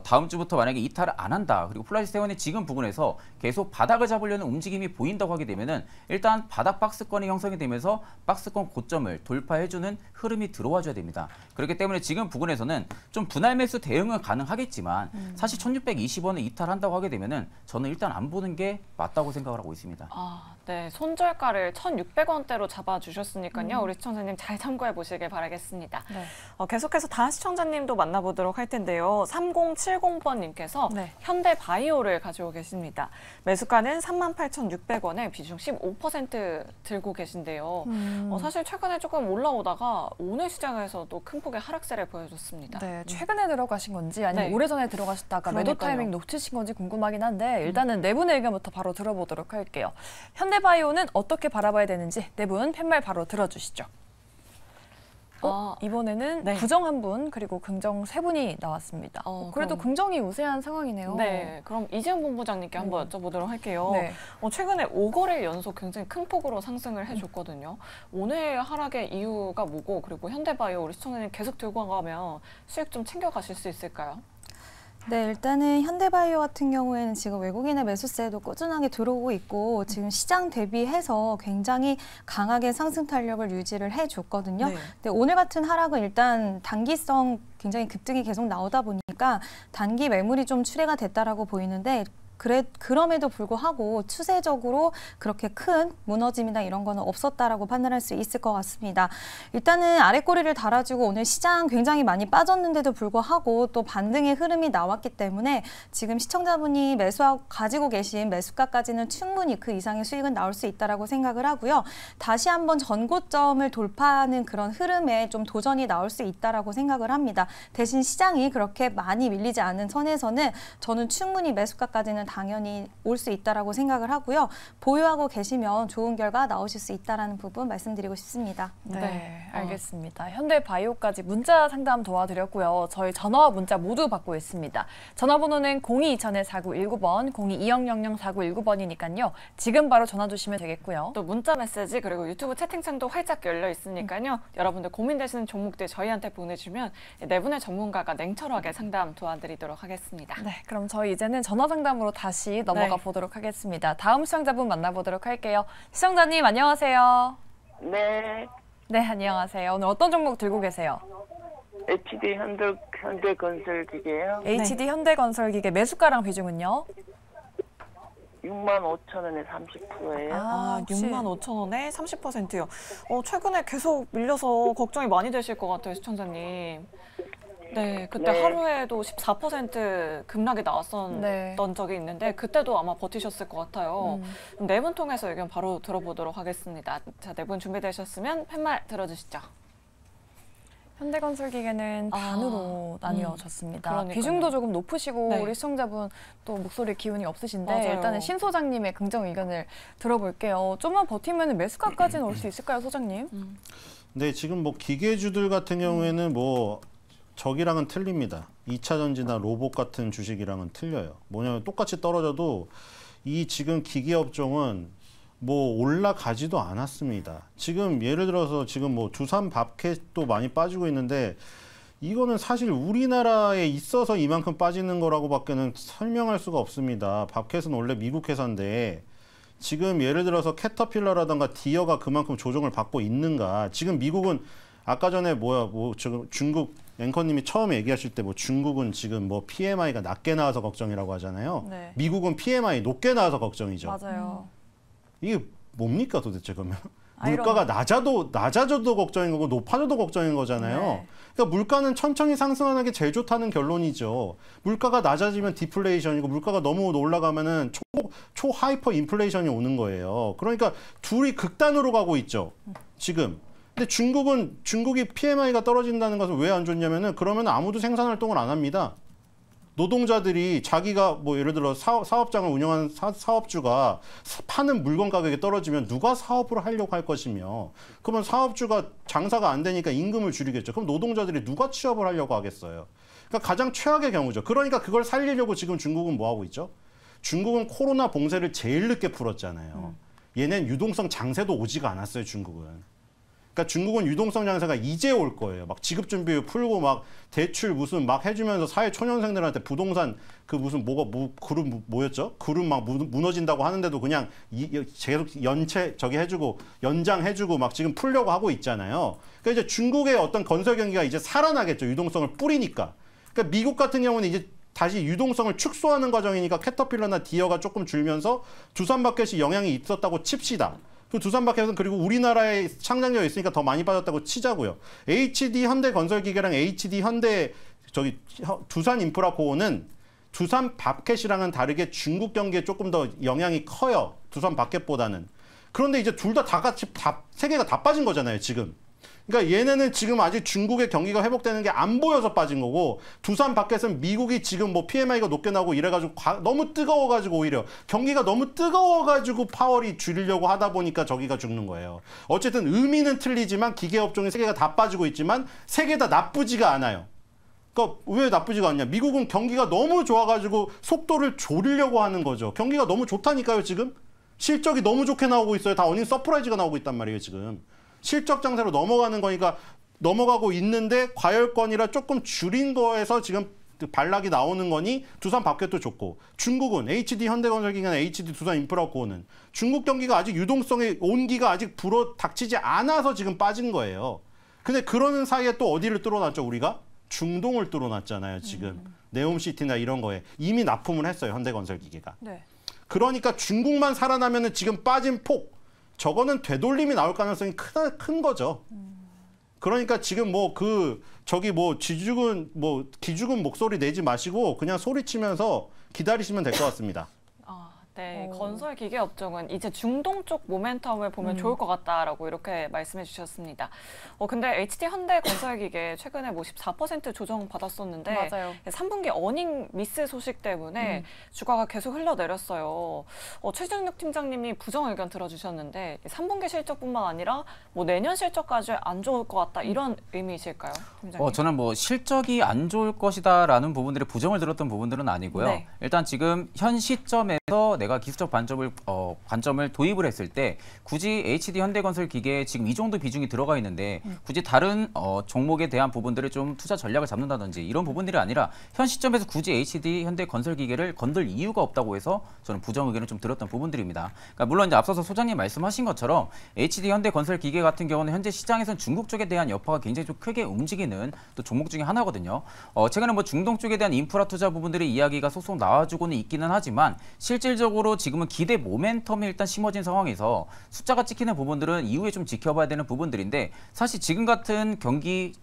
다음 주부터 만약에 이탈을 안 한다. 그리고 플라시세원이 지금 부근에서 계속 바닥을 잡으려는 움직임이 보인다고 하게 되면은 일단 바닥 박스권이 형성이 되면서 박스권 고점을 돌파해주는 흐름이 들어와줘야 됩니다. 그렇기 때문에 지금 부근에서는 좀 분할 매수 대응은 가능하겠지만 사실 1620원을 이탈한다고 하게 되면은 저는 일단 안 보는 게 맞다고 생각을 하고 있습니다. 네, 손절가를 1,600원대로 잡아주셨으니까요. 우리 시청자님 잘 참고해 보시길 바라겠습니다. 네. 계속해서 다음 시청자님도 만나보도록 할 텐데요. 3070번님께서 네. 현대바이오를 가지고 계십니다. 매수가는 38,600원에 비중 15% 들고 계신데요. 사실 최근에 조금 올라오다가 오늘 시장에서도 큰 폭의 하락세를 보여줬습니다. 네, 최근에 들어가신 건지 아니면 네. 오래전에 들어가셨다가 매도 그러니까요. 타이밍 놓치신 건지 궁금하긴 한데 일단은 네 분의 의견부터 바로 들어보도록 할게요. 현대바이오는 어떻게 바라봐야 되는지 네 분 팻말 바로 들어주시죠. 이번에는 네. 부정 한 분 그리고 긍정 세 분이 나왔습니다. 그래도 그럼- 긍정이 우세한 상황이네요. 네, 그럼 이재훈 본부장님께 한번 여쭤보도록 할게요. 네. 최근에 5거래 연속 굉장히 큰 폭으로 상승을 해줬거든요. 오늘 하락의 이유가 뭐고 그리고 현대바이오 우리 시청자님 계속 들고 가면 수익 좀 챙겨가실 수 있을까요? 네, 일단은 현대바이오 같은 경우에는 지금 외국인의 매수세도 꾸준하게 들어오고 있고 지금 시장 대비해서 굉장히 강하게 상승 탄력을 유지를 해줬거든요. 네. 근데 오늘 같은 하락은 일단 단기성 굉장히 급등이 계속 나오다 보니까 단기 매물이 좀 출회가 됐다라고 보이는데 그럼에도 불구하고 추세적으로 그렇게 큰 무너짐이나 이런 거는 없었다라고 판단할 수 있을 것 같습니다. 일단은 아랫꼬리를 달아주고 오늘 시장 굉장히 많이 빠졌는데도 불구하고 또 반등의 흐름이 나왔기 때문에 지금 시청자분이 가지고 계신 매수가까지는 충분히 그 이상의 수익은 나올 수 있다라고 생각을 하고요. 다시 한번 전고점을 돌파하는 그런 흐름에 좀 도전이 나올 수 있다라고 생각을 합니다. 대신 시장이 그렇게 많이 밀리지 않은 선에서는 저는 충분히 매수가까지는 당연히 올 수 있다라고 생각을 하고요. 보유하고 계시면 좋은 결과 나오실 수 있다라는 부분 말씀드리고 싶습니다. 네, 알겠습니다. 현대바이오까지 문자 상담 도와드렸고요. 저희 전화와 문자 모두 받고 있습니다. 전화번호는 02-2000-4919번, 02-2000-4919번이니까요. 지금 바로 전화 주시면 되겠고요. 또 문자 메시지 그리고 유튜브 채팅창도 활짝 열려 있으니까요. 여러분들 고민되시는 종목들 저희한테 보내주면 네 분의 전문가가 냉철하게 상담 도와드리도록 하겠습니다. 네, 그럼 저희 이제는 전화 상담으로 다시 넘어가 보도록 하겠습니다. 다음 시청자분 만나보도록 할게요. 시청자님 안녕하세요. 네, 네, 안녕하세요. 오늘 어떤 종목 들고 계세요? HD 현대건설기계요. HD 현대건설기계 매수가랑 비중은요? 65,000원에 30%예요. 65,000원에 30%요. 최근에 계속 밀려서 걱정이 많이 되실 것 같아요, 시청자님. 네, 그때 네. 하루에도 14% 급락이 나왔었던 네. 적이 있는데 그때도 아마 버티셨을 것 같아요. 네 분 통해서 의견 바로 들어보도록 하겠습니다. 자, 네 분 준비되셨으면 팻말 들어주시죠. 현대건설기계는 반으로 나뉘어졌습니다. 그러니까요. 비중도 조금 높으시고 네. 우리 시청자분 또 목소리 기운이 없으신데 맞아요. 일단은 신 소장님의 긍정 의견을 들어볼게요. 좀만 버티면 매수가까지는 올 수 있을까요, 소장님? 네, 지금 뭐 기계주들 같은 경우에는 뭐 저기랑은 틀립니다. 2차 전지나 로봇 같은 주식이랑은 틀려요. 뭐냐면 똑같이 떨어져도 이 지금 기계 업종은 뭐 올라가지도 않았습니다. 지금 예를 들어서 지금 뭐 두산 밥캣도 많이 빠지고 있는데 이거는 사실 우리나라에 있어서 이만큼 빠지는 거라고밖에는 설명할 수가 없습니다. 밥캣은 원래 미국 회사인데 지금 예를 들어서 캐터필러라든가 디어가 그만큼 조정을 받고 있는가? 지금 미국은 아까 전에 지금 중국 앵커님이 처음에 얘기하실 때 뭐 중국은 지금 뭐 PMI가 낮게 나와서 걱정이라고 하잖아요. 네. 미국은 PMI 높게 나와서 걱정이죠. 맞아요. 이게 뭡니까 도대체 그러면? 아이러니. 물가가 낮아져도 걱정인 거고 높아져도 걱정인 거잖아요. 네. 그러니까 물가는 천천히 상승하는 게 제일 좋다는 결론이죠. 물가가 낮아지면 디플레이션이고 물가가 너무 올라가면은 초하이퍼 인플레이션이 오는 거예요. 그러니까 둘이 극단으로 가고 있죠. 지금. 근데 중국이 PMI가 떨어진다는 것은 왜 안 좋냐면은 그러면 아무도 생산 활동을 안 합니다. 노동자들이 자기가 뭐 예를 들어 사업장을 운영하는 사업주가 파는 물건 가격이 떨어지면 누가 사업을 하려고 할 것이며 그러면 사업주가 장사가 안 되니까 임금을 줄이겠죠. 그럼 노동자들이 누가 취업을 하려고 하겠어요. 그러니까 가장 최악의 경우죠. 그러니까 그걸 살리려고 지금 중국은 뭐 하고 있죠? 중국은 코로나 봉쇄를 제일 늦게 풀었잖아요. 얘는 유동성 장세도 오지가 않았어요, 중국은. 그러니까 중국은 유동성 장세가 이제 올 거예요. 막 지급준비율 풀고 막 대출 무슨 막 해주면서 사회 초년생들한테 부동산 그 무슨 그룹 뭐였죠? 그룹 막 무너진다고 하는데도 그냥 계속 저기 해주고 연장해주고 막 지금 풀려고 하고 있잖아요. 그러니까 이제 중국의 어떤 건설 경기가 이제 살아나겠죠. 유동성을 뿌리니까. 그러니까 미국 같은 경우는 이제 다시 유동성을 축소하는 과정이니까 캐터필러나 디어가 조금 줄면서 두산마켓이 영향이 있었다고 칩시다. 그 두산마켓은 그리고 우리나라에 창작력이 있으니까 더 많이 빠졌다고 치자고요. HD 현대건설기계랑 HD 현대 두산인프라코어는 두산마켓이랑은 다르게 중국 경기에 조금 더 영향이 커요. 두산마켓보다는. 그런데 이제 둘 다 같이 세 개가 다 빠진 거잖아요, 지금. 그러니까 얘네는 지금 아직 중국의 경기가 회복되는 게 안 보여서 빠진 거고 두산마켓은 미국이 지금 뭐 PMI가 높게 나오고 이래가지고 너무 뜨거워가지고 오히려 경기가 너무 뜨거워가지고 파월이 줄이려고 하다 보니까 저기가 죽는 거예요. 어쨌든 의미는 틀리지만 기계업종의 세 개가 다 빠지고 있지만 세 개 다 나쁘지가 않아요. 그러니까 왜 나쁘지가 않냐? 미국은 경기가 너무 좋아가지고 속도를 졸이려고 하는 거죠. 경기가 너무 좋다니까요, 지금. 실적이 너무 좋게 나오고 있어요. 다 어닝 서프라이즈가 나오고 있단 말이에요, 지금. 실적 장세로 넘어가는 거니까 넘어가고 있는데 과열권이라 조금 줄인 거에서 지금 반락이 나오는 거니 두산마켓도 좋고 중국은 HD 현대건설기계나 HD 두산인프라코어는 중국 경기가 아직 유동성의 온기가 아직 불어 닥치지 않아서 지금 빠진 거예요. 근데 그러는 사이에 또 어디를 뚫어놨죠, 우리가? 중동을 뚫어놨잖아요, 지금. 네옴시티나 이런 거에 이미 납품을 했어요, 현대건설기계가. 네. 그러니까 중국만 살아나면은 지금 빠진 폭 저거는 되돌림이 나올 가능성이 큰 거죠. 그러니까 지금 기죽은 목소리 내지 마시고 그냥 소리치면서 기다리시면 될 것 같습니다. 네, 건설 기계 업종은 이제 중동 쪽 모멘텀을 보면 좋을 것 같다라고 이렇게 말씀해 주셨습니다. 근데 HD 현대 건설 기계 최근에 14% 조정 받았었는데 맞아요. 3분기 어닝 미스 소식 때문에 주가가 계속 흘러내렸어요. 최준욱 팀장님이 부정 의견 들어주셨는데 3분기 실적뿐만 아니라 뭐 내년 실적까지 안 좋을 것 같다 이런 의미이실까요, 팀장님? 저는 뭐 실적이 안 좋을 것이다라는 부분들이 부정을 들었던 부분들은 아니고요. 네. 일단 지금 현 시점에서 내가 기술적 관점을 도입을 했을 때 굳이 HD 현대건설 기계에 지금 이 정도 비중이 들어가 있는데 굳이 다른 종목에 대한 부분들을 좀 투자 전략을 잡는다든지 이런 부분들이 아니라 현 시점에서 굳이 HD 현대건설 기계를 건들 이유가 없다고 해서 저는 부정 의견을 좀 들었던 부분들입니다. 그러니까 물론 이제 앞서서 소장님 말씀하신 것처럼 HD 현대건설 기계 같은 경우는 현재 시장에서는 중국 쪽에 대한 여파가 굉장히 좀 크게 움직이는 또 종목 중에 하나거든요. 최근에 뭐 중동 쪽에 대한 인프라 투자 부분들의 이야기가 속속 나와주고는 있기는 하지만 실질적으로 지금은 기대 모멘텀이 일단 심어진 상황에서 숫자가 찍히는 부분들은 이후에 좀 지켜봐야 되는 부분들인데 사실 지금 같은 경기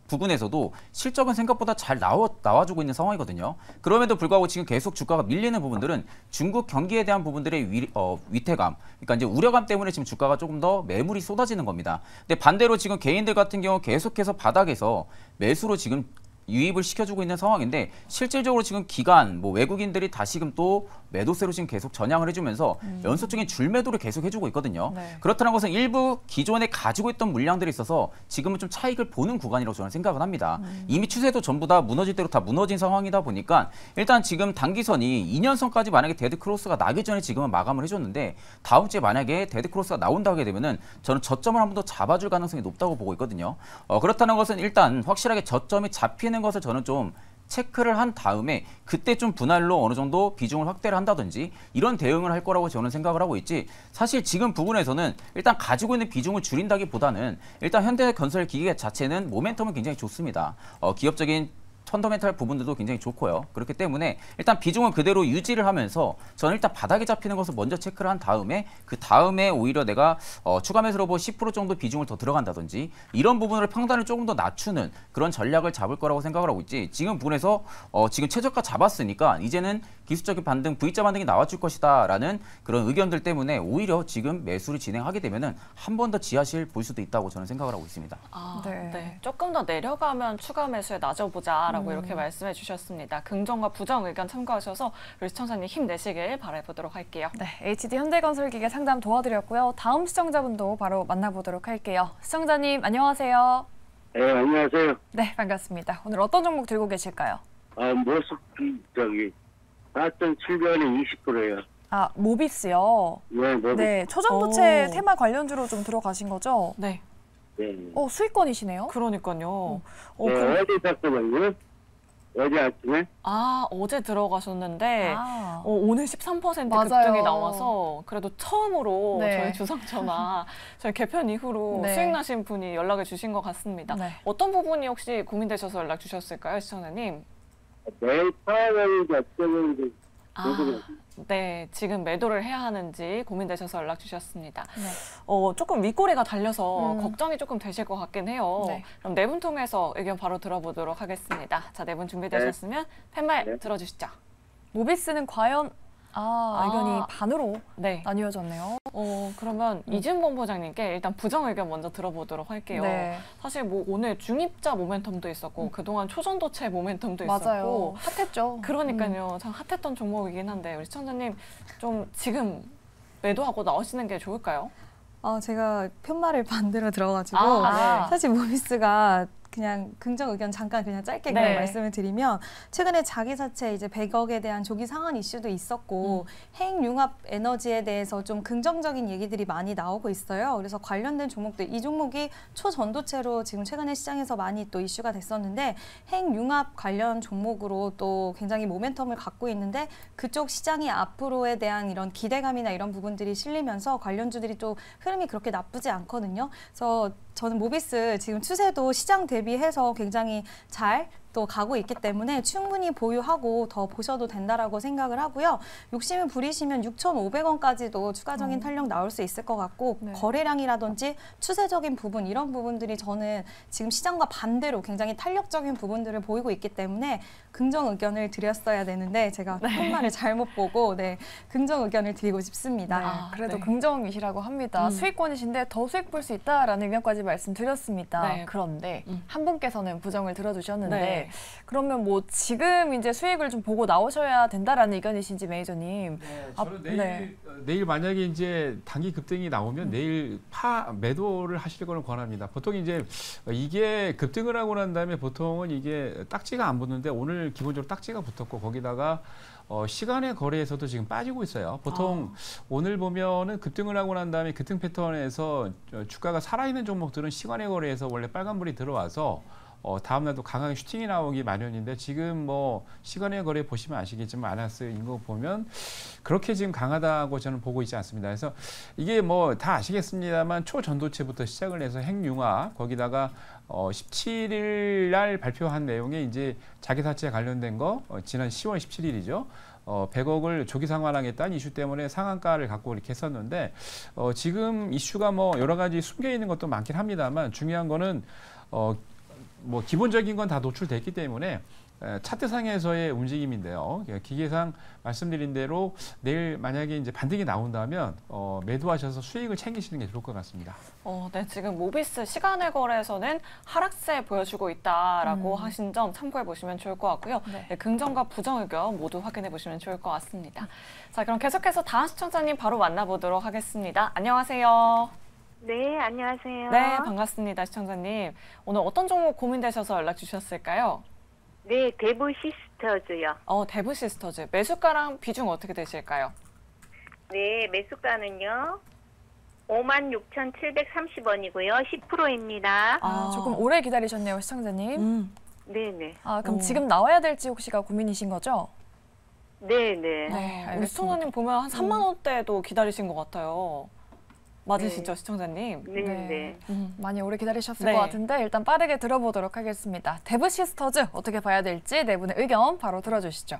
부근에서도 실적은 생각보다 잘 나와주고 있는 상황이거든요. 그럼에도 불구하고 지금 계속 주가가 밀리는 부분들은 중국 경기에 대한 부분들의 위태감, 그러니까 이제 우려감 때문에 지금 주가가 조금 더 매물이 쏟아지는 겁니다. 근데 반대로 지금 개인들 같은 경우 계속해서 바닥에서 매수로 지금 유입을 시켜주고 있는 상황인데 실질적으로 지금 기관, 외국인들이 다시금 또 매도세로 지금 계속 전향을 해주면서 연속적인 줄매도를 계속 해주고 있거든요. 네. 그렇다는 것은 일부 기존에 가지고 있던 물량들이 있어서 지금은 좀 차익을 보는 구간이라고 저는 생각을 합니다. 이미 추세도 전부 다 무너질 대로 다 무너진 상황이다 보니까 일단 지금 단기선이 2년선까지 만약에 데드크로스가 나기 전에 지금은 마감을 해줬는데 다음 주에 만약에 데드크로스가 나온다 하게 되면은 저는 저점을 한 번 더 잡아줄 가능성이 높다고 보고 있거든요. 그렇다는 것은 일단 확실하게 저점이 잡히는 것을 저는 좀 체크를 한 다음에 그때 좀 분할로 어느 정도 비중을 확대를 한다든지 이런 대응을 할 거라고 저는 생각을 하고 있지 사실 지금 부분에서는 일단 가지고 있는 비중을 줄인다기보다는 일단 현대건설 기계 자체는 모멘텀은 굉장히 좋습니다. 기업적인 펀더멘탈 부분들도 굉장히 좋고요. 그렇기 때문에 일단 비중은 그대로 유지를 하면서 저는 일단 바닥에 잡히는 것을 먼저 체크를 한 다음에 그 다음에 오히려 내가 추가 매수로 10% 정도 비중을 더 들어간다든지 이런 부분을 평단을 조금 더 낮추는 그런 전략을 잡을 거라고 생각을 하고 있지 지금 부분에서 지금 최저가 잡았으니까 이제는 기술적인 반등, V자 반등이 나와줄 것이다 라는 그런 의견들 때문에 오히려 지금 매수를 진행하게 되면은 한 번 더 지하실 볼 수도 있다고 저는 생각을 하고 있습니다. 네. 조금 더 내려가면 추가 매수에 낮아보자라고 이렇게 말씀해 주셨습니다. 긍정과 부정 의견 참고하셔서 우리 시청자님 힘내시길 바라보도록 할게요. 네, HD 현대건설기계 상담 도와드렸고요. 다음 시청자분도 바로 만나보도록 할게요. 시청자님 안녕하세요. 네, 안녕하세요. 네, 반갑습니다. 오늘 어떤 종목 들고 계실까요? 모습이 4.7변에 20%예요. 모비스요. 네, 네, 초전도체 테마 관련주로 좀 들어가신 거죠? 네. 네. 수익권이시네요. 그러니까요. 네, 어제 샀거든요. 어제 아침에. 어제 들어가셨는데 아. 오늘 13% 맞아요. 급등이 나와서 그래도 처음으로 네. 저희 주상전화 저희 개편 이후로 네. 수익 나신 분이 연락을 주신 것 같습니다. 네. 어떤 부분이 혹시 고민되셔서 연락 주셨을까요, 시청자님? 매일 파악하는지 어쩌는지 네, 지금 매도를 해야 하는지 고민되셔서 연락 주셨습니다. 네. 조금 윗꼬리가 달려서 걱정이 조금 되실 것 같긴 해요. 네. 그럼 네 분 통해서 의견 바로 들어보도록 하겠습니다. 자, 네 분 준비되셨으면 팻말 들어주시죠. 모비스는 과연 의견이 반으로 네. 나뉘어졌네요. 그러면 이준 본부장님께 일단 부정 의견 먼저 들어보도록 할게요. 네. 사실 뭐 오늘 중입자 모멘텀도 있었고 그동안 초전도체 모멘텀도 맞아요. 있었고 핫했죠. 그러니까요. 참 핫했던 종목이긴 한데 우리 시청자님 좀 지금 매도하고 나오시는 게 좋을까요? 제가 편말을 반대로 들어가지고 네. 사실 모비스가 그냥 긍정 의견 잠깐 그냥 짧게 네. 그냥 말씀을 드리면 최근에 자기사체 이제 100억에 대한 조기 상환 이슈도 있었고 핵융합 에너지에 대해서 좀 긍정적인 얘기들이 많이 나오고 있어요. 그래서 관련된 종목들 이 종목이 초전도체로 지금 최근에 시장에서 많이 또 이슈가 됐었는데 핵융합 관련 종목으로 또 굉장히 모멘텀을 갖고 있는데 그쪽 시장이 앞으로에 대한 이런 기대감이나 이런 부분들이 실리면서 관련주들이 또 흐름이 그렇게 나쁘지 않거든요. 그래서 저는 모비스 지금 추세도 시장 대비해서 굉장히 잘 또 가고 있기 때문에 충분히 보유하고 더 보셔도 된다라고 생각을 하고요. 욕심을 부리시면 6,500원까지도 추가적인 탄력 나올 수 있을 것 같고 네. 거래량이라든지 추세적인 부분 이런 부분들이 저는 지금 시장과 반대로 굉장히 탄력적인 부분들을 보이고 있기 때문에 긍정 의견을 드렸어야 되는데 제가 편말을 잘못 보고 긍정 의견을 드리고 싶습니다. 그래도 네. 긍정이시라고 합니다. 수익권이신데 더 수익 볼 수 있다라는 의견까지 말씀드렸습니다. 네. 그런데 한 분께서는 부정을 들어주셨는데 네. 그러면 뭐 지금 이제 수익을 좀 보고 나오셔야 된다라는 의견이신지 매니저님. 저는 네. 내일 만약에 이제 단기 급등이 나오면 내일 매도를 하실 거는 권합니다. 보통 이제 이게 급등을 하고 난 다음에 보통은 이게 딱지가 안 붙는데 오늘 기본적으로 딱지가 붙었고 거기다가 시간의 거래에서도 지금 빠지고 있어요. 보통 오늘 보면은 급등을 하고 난 다음에 급등 패턴에서 주가가 살아있는 종목들은 시간의 거래에서 원래 빨간불이 들어와서 다음날도 강하게 슈팅이 나오기 마련인데 지금 뭐 시간의 거래 보시면 아시겠지만 아나스인 거 보면 그렇게 지금 강하다고 저는 보고 있지 않습니다. 그래서 이게 뭐 다 아시겠습니다만 초전도체부터 시작을 해서 핵융합 거기다가 17일 날 발표한 내용에 이제 자기사체 관련된 거 지난 10월 17일이죠. 100억을 조기 상환하겠다는 이슈 때문에 상한가를 갖고 이렇게 했었는데 지금 이슈가 뭐 여러 가지 숨겨 있는 것도 많긴 합니다만 중요한 거는 뭐 기본적인 건 다 노출됐기 때문에 차트상에서의 움직임인데요. 기계상 말씀드린 대로 내일 만약에 이제 반등이 나온다면 매도하셔서 수익을 챙기시는 게 좋을 것 같습니다. 네, 지금 모비스 시간의 거래에서는 하락세 보여주고 있다라고 하신 점 참고해 보시면 좋을 것 같고요. 네, 긍정과 부정 의견 모두 확인해 보시면 좋을 것 같습니다. 자, 그럼 계속해서 다음 시청자님 바로 만나보도록 하겠습니다. 안녕하세요. 네, 안녕하세요. 네, 반갑습니다, 시청자님. 오늘 어떤 종목 고민되셔서 연락 주셨을까요? 네, 대부 시스터즈요. 대부 시스터즈. 매수가랑 비중 어떻게 되실까요? 네, 매수가는요. 56,730원이고요. 10%입니다. 조금 오래 기다리셨네요, 시청자님. 네네. 그럼 지금 나와야 될지 혹시가 고민이신 거죠? 네네. 우리 알겠습니다. 시청자님 보면 한 3만 원대도 기다리신 것 같아요. 맞으시죠, 시청자님? 네네. 많이 오래 기다리셨을 네. 것 같은데 일단 빠르게 들어보도록 하겠습니다. 대부 시스터즈 어떻게 봐야 될지 네 분의 의견 바로 들어주시죠.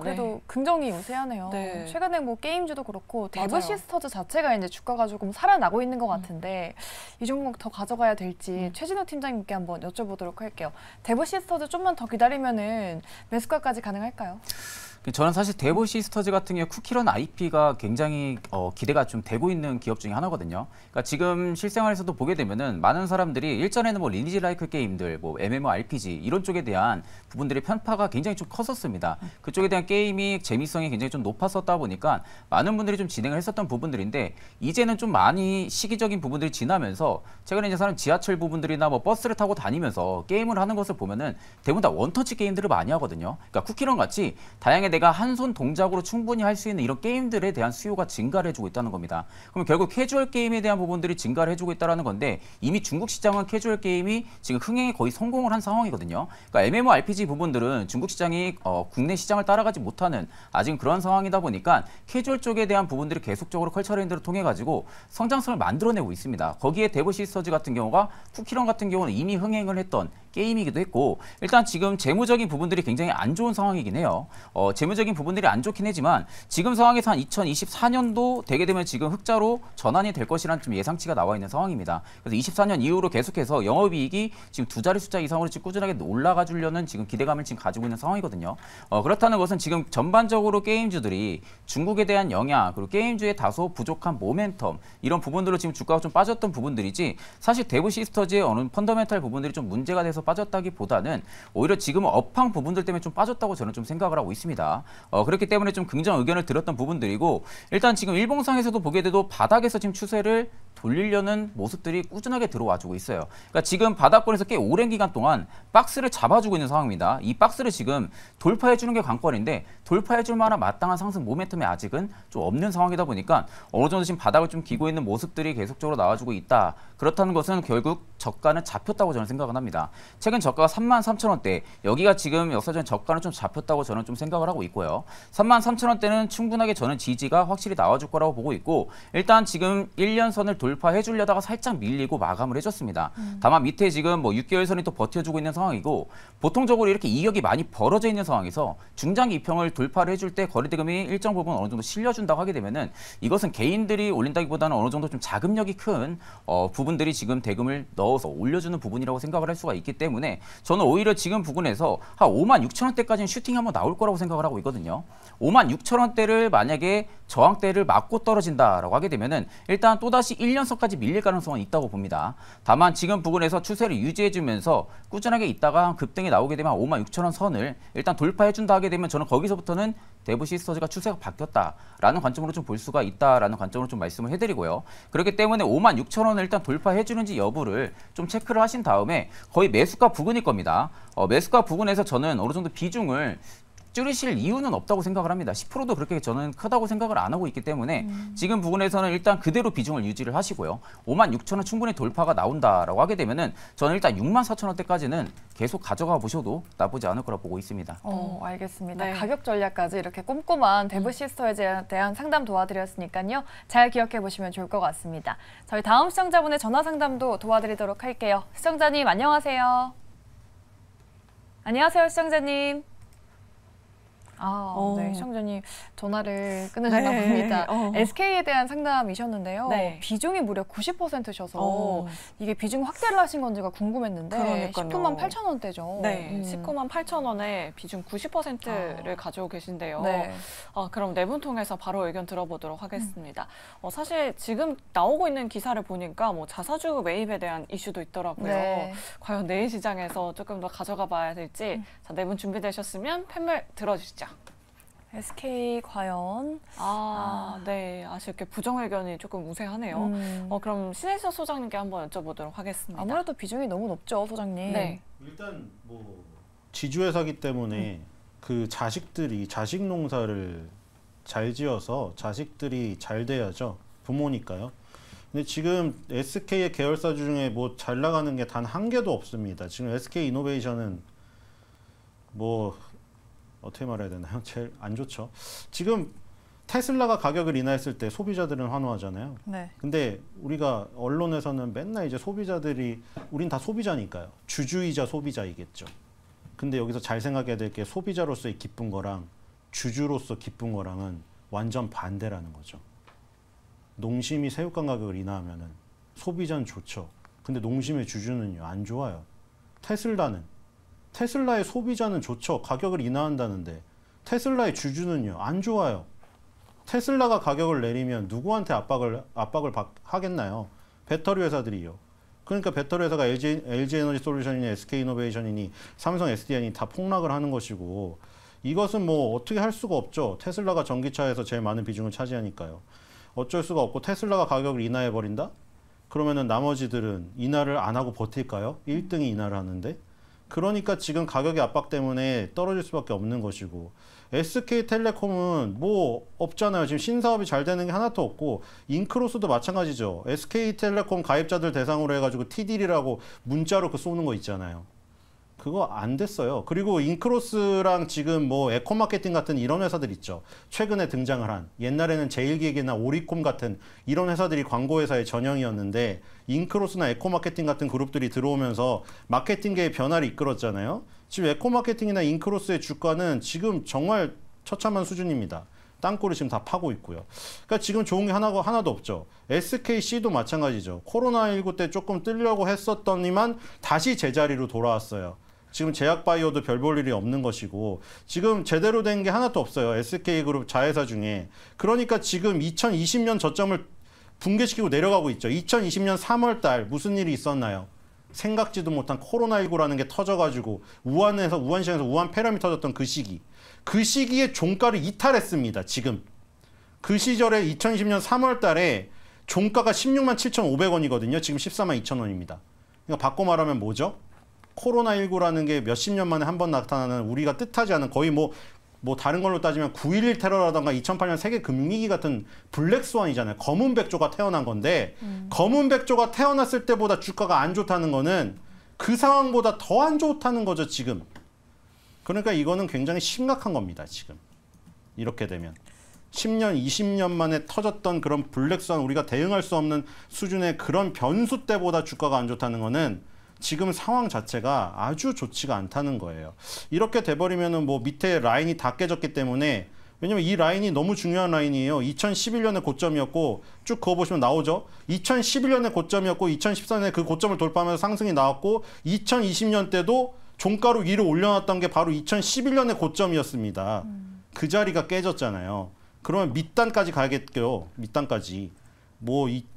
그래도 긍정이 우세하네요. 네. 최근에 뭐 게임주도 그렇고 대부 맞아요. 시스터즈 자체가 이제 주가가 조금 살아나고 있는 것 같은데 이 종목 더 가져가야 될지 최진호 팀장님께 한번 여쭤보도록 할게요. 대부 시스터즈 좀만 더 기다리면은 매수가까지 가능할까요? 저는 사실 대부 시스터즈 같은 경우 쿠키런 IP가 굉장히 기대가 좀 되고 있는 기업 중에 하나거든요. 그러니까 지금 실생활에서도 보게 되면은 많은 사람들이 일전에는 뭐 리니지 라이크 게임들, 뭐 MMORPG 이런 쪽에 대한 부분들의 편파가 굉장히 좀 컸었습니다. 그쪽에 대한 게임이 재미성이 굉장히 좀 높았었다 보니까 많은 분들이 좀 진행을 했었던 부분들인데 이제는 좀 많이 시기적인 부분들이 지나면서 최근에 이제 사람 지하철 부분들이나 뭐 버스를 타고 다니면서 게임을 하는 것을 보면은 대부분 다 원터치 게임들을 많이 하거든요. 그러니까 쿠키런 같이 다양한 내가 한 손 동작으로 충분히 할 수 있는 이런 게임들에 대한 수요가 증가를 해주고 있다는 겁니다. 그럼 결국 캐주얼 게임에 대한 부분들이 증가를 해주고 있다는 건데 이미 중국 시장은 캐주얼 게임이 지금 흥행에 거의 성공을 한 상황이거든요. 그러니까 MMORPG 부분들은 중국 시장이 국내 시장을 따라가지 못하는 아직 그런 상황이다 보니까 캐주얼 쪽에 대한 부분들이 계속적으로 컬처랜드를 통해 가지고 성장성을 만들어내고 있습니다. 거기에 데브 시스터즈 같은 경우가 쿠키런 같은 경우는 이미 흥행을 했던 게임이기도 했고 일단 지금 재무적인 부분들이 굉장히 안 좋은 상황이긴 해요. 재무적인 부분들이 안 좋긴 하지만 지금 상황에서 한 2024년도 되게 되면 지금 흑자로 전환이 될 것이라는 좀 예상치가 나와 있는 상황입니다. 그래서 24년 이후로 계속해서 영업이익이 지금 두 자리 숫자 이상으로 지금 꾸준하게 올라가 주려는 지금 기대감을 지금 가지고 있는 상황이거든요. 그렇다는 것은 지금 전반적으로 게임주들이 중국에 대한 영향 그리고 게임주의 다소 부족한 모멘텀 이런 부분들로 지금 주가가 좀 빠졌던 부분들이지 사실 데브 시스터즈의 어느 펀더멘탈 부분들이 좀 문제가 돼서 빠졌다기보다는 오히려 지금은 업황 부분들 때문에 좀 빠졌다고 저는 좀 생각을 하고 있습니다. 그렇기 때문에 좀 긍정 의견을 들었던 부분들이고 일단 지금 일봉상에서도 보게 돼도 바닥에서 지금 추세를 돌리려는 모습들이 꾸준하게 들어와주고 있어요. 그러니까 지금 바닥권에서 꽤 오랜 기간 동안 박스를 잡아주고 있는 상황입니다. 이 박스를 지금 돌파해주는 게 관건인데 돌파해줄 만한 마땅한 상승 모멘텀이 아직은 좀 없는 상황이다 보니까 어느 정도 지금 바닥을 좀 기고 있는 모습들이 계속적으로 나와주고 있다. 그렇다는 것은 결국 저가는 잡혔다고 저는 생각을 합니다. 최근 저가가 33,000원대 여기가 지금 역사적인 저가는 좀 잡혔다고 저는 좀 생각을 하고 있고요. 33,000원대는 충분하게 저는 지지가 확실히 나와줄 거라고 보고 있고 일단 지금 1년선을 돌파해 주려다가 살짝 밀리고 마감을 해줬습니다. 다만 밑에 지금 뭐 6개월선이 또 버텨주고 있는 상황이고 보통적으로 이렇게 이격이 많이 벌어져 있는 상황에서 중장기 이평을 돌파를 해줄 때 거래대금이 일정 부분 어느 정도 실려준다고 하게 되면은 이것은 개인들이 올린다기보다는 어느 정도 좀 자금력이 큰 부분들이 지금 대금을 넣어서 올려주는 부분이라고 생각을 할 수가 있기 때문에 저는 오히려 지금 부분에서 한 56,000원대까지는 슈팅이 한번 나올 거라고 생각을 하고 있거든요. 56,000원대를 만약에 저항대를 맞고 떨어진다라고 하게 되면은 일단 또다시 1년선까지 밀릴 가능성은 있다고 봅니다. 다만 지금 부분에서 추세를 유지해주면서 꾸준하게 있다가 급등이 나오게 되면 56,000원 선을 일단 돌파해준다 하게 되면 저는 거기서부터는 데브 시스터즈가 추세가 바뀌었다라는 관점으로 좀 볼 수가 있다라는 관점으로 좀 말씀을 해드리고요. 그렇기 때문에 56,000원을 일단 돌파해주는지 여부를 좀 체크를 하신 다음에 거의 매수가 부근일 겁니다. 매수가 부근에서 저는 어느 정도 비중을 줄이실 이유는 없다고 생각을 합니다. 10%도 그렇게 저는 크다고 생각을 안 하고 있기 때문에 지금 부분에서는 일단 그대로 비중을 유지를 하시고요. 56,000원 충분히 돌파가 나온다라고 하게 되면은 저는 일단 64,000원대까지는 계속 가져가 보셔도 나쁘지 않을 거라 보고 있습니다. 알겠습니다. 네. 가격 전략까지 이렇게 꼼꼼한 데브 시스터에 대한 상담 도와드렸으니까요. 잘 기억해 보시면 좋을 것 같습니다. 저희 다음 시청자분의 전화 상담도 도와드리도록 할게요. 시청자님 안녕하세요. 안녕하세요, 시청자님. 네, 시청자님 전화를 끊으셨나 봅니다. SK에 대한 상담이셨는데요. 네. 비중이 무려 90%셔서 이게 비중 확대를 하신 건지가 궁금했는데 그러니까요. 19만 8,000원대죠. 네, 19만 8,000원에 비중 90%를 가지고 계신데요. 네. 그럼 네 분 통해서 바로 의견 들어보도록 하겠습니다. 사실 지금 나오고 있는 기사를 보니까 뭐 자사주 매입에 대한 이슈도 있더라고요. 네. 과연 내일 시장에서 조금 더 가져가 봐야 될지 자, 네 분 준비되셨으면 팬물 들어주시죠. SK 과연 네, 아쉽게 부정 의견이 조금 우세하네요. 그럼 신혜서 소장님께 한번 여쭤보도록 하겠습니다. 아무래도 비중이 너무 높죠, 소장님. 네. 일단 뭐 지주회사기 때문에 그 자식들이 자식 농사를 잘 지어서 자식들이 잘 돼야죠. 부모니까요. 근데 지금 SK의 계열사주 중에 뭐 잘 나가는 게 단 한 개도 없습니다. 지금 SK 이노베이션은 뭐 어떻게 말해야 되나요? 제일 안 좋죠. 지금 테슬라가 가격을 인하했을 때 소비자들은 환호하잖아요. 네. 근데 우리가 언론에서는 맨날 이제 소비자들이 우린 다 소비자니까요. 주주이자 소비자이겠죠. 근데 여기서 잘 생각해야 될 게 소비자로서의 기쁜 거랑 주주로서 기쁜 거랑은 완전 반대라는 거죠. 농심이 새우깡 가격을 인하하면은 소비자는 좋죠. 근데 농심의 주주는요, 안 좋아요. 테슬라의 소비자는 좋죠. 가격을 인하한다는데 테슬라의 주주는요, 안 좋아요. 테슬라가 가격을 내리면 누구한테 압박을 하겠나요? 배터리 회사들이요. 그러니까 배터리 회사가 LG 에너지 솔루션이니 SK 이노베이션이니 삼성 SDI니 다 폭락을 하는 것이고 이것은 뭐 어떻게 할 수가 없죠. 테슬라가 전기차에서 제일 많은 비중을 차지하니까요. 어쩔 수가 없고 테슬라가 가격을 인하해 버린다? 그러면은 나머지들은 인하를 안 하고 버틸까요? 1등이 인하를 하는데 그러니까 지금 가격의 압박 때문에 떨어질 수밖에 없는 것이고 SK텔레콤은 뭐 없잖아요. 지금 신사업이 잘 되는 게 하나도 없고 인크로스도 마찬가지죠. SK텔레콤 가입자들 대상으로 해가지고 TDL이라고 문자로 그 쏘는 거 있잖아요. 그거 안 됐어요. 그리고 인크로스랑 지금 뭐 에코마케팅 같은 이런 회사들 있죠. 최근에 등장을 한 옛날에는 제일기획이나 오리콤 같은 이런 회사들이 광고회사의 전형이었는데 인크로스나 에코마케팅 같은 그룹들이 들어오면서 마케팅계의 변화를 이끌었잖아요. 지금 에코마케팅이나 인크로스의 주가는 지금 정말 처참한 수준입니다. 땅굴을 지금 다 파고 있고요. 그러니까 지금 좋은 게 하나도 없죠. SKC도 마찬가지죠. 코로나19 때 조금 뜨려고 했었더니만 다시 제자리로 돌아왔어요. 지금 제약바이오도 별 볼 일이 없는 것이고 지금 제대로 된 게 하나도 없어요. SK그룹 자회사 중에. 그러니까 지금 2020년 저점을 붕괴시키고 내려가고 있죠. 2020년 3월 달 무슨 일이 있었나요? 생각지도 못한 코로나19라는 게 터져가지고 우한시장에서 우한 폐렴이 터졌던 그 시기. 그 시기에 종가를 이탈했습니다. 지금. 그 시절에 2020년 3월 달에 종가가 16만 7,500원이거든요. 지금 14만 2,000원입니다. 그러니까 바꿔 말하면 뭐죠? 코로나19라는 게 몇십 년 만에 한 번 나타나는 우리가 뜻하지 않은 거의 뭐 다른 걸로 따지면 9.11 테러라던가 2008년 세계 금융위기 같은 블랙스완이잖아요. 검은 백조가 태어난 건데 검은 백조가 태어났을 때보다 주가가 안 좋다는 거는 그 상황보다 더 안 좋다는 거죠, 지금. 그러니까 이거는 굉장히 심각한 겁니다, 지금. 이렇게 되면. 10년, 20년 만에 터졌던 그런 블랙스완 우리가 대응할 수 없는 수준의 그런 변수 때보다 주가가 안 좋다는 거는 지금 상황 자체가 아주 좋지가 않다는 거예요. 이렇게 돼버리면은 뭐 밑에 라인이 다 깨졌기 때문에 왜냐면 이 라인이 너무 중요한 라인이에요. 2011년에 고점이었고 쭉 그어보시면 나오죠. 2011년에 고점이었고 2014년에 그 고점을 돌파하면서 상승이 나왔고 2020년 때도 종가로 위로 올려놨던 게 바로 2011년의 고점이었습니다. 그 자리가 깨졌잖아요. 그러면 밑단까지 가야겠죠. 밑단까지.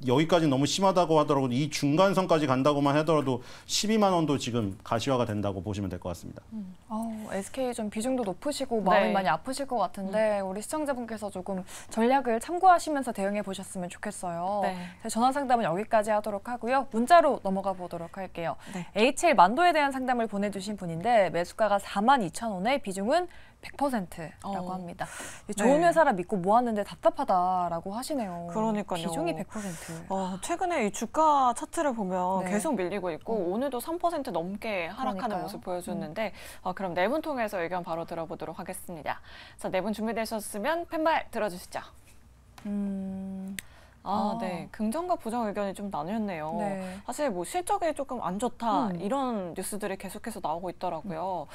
여기까지 너무 심하다고 하더라도 이 중간선까지 간다고만 하더라도 12만 원도 지금 가시화가 된다고 보시면 될 것 같습니다. SK 좀 비중도 높으시고 마음이 많이 아프실 것 같은데 우리 시청자분께서 조금 전략을 참고하시면서 대응해 보셨으면 좋겠어요. 전화 상담은 여기까지 하도록 하고요. 문자로 넘어가 보도록 할게요. HL 만도에 대한 상담을 보내주신 분인데 매수가가 42,000원에 비중은 100%라고 합니다. 좋은 회사라 믿고 모았는데 답답하다라고 하시네요. 그러니까요. 비중이 100%. 최근에 이 주가 차트를 보면 네. 계속 밀리고 있고 오늘도 3% 넘게 하락하는 그러니까요. 모습 보여줬는데 그럼 네 분 통해서 의견 바로 들어보도록 하겠습니다. 자, 네 분 준비되셨으면 펜발 들어주시죠. 네. 긍정과 부정 의견이 좀 나뉘었네요. 네. 사실 뭐 실적이 조금 안 좋다 이런 뉴스들이 계속해서 나오고 있더라고요.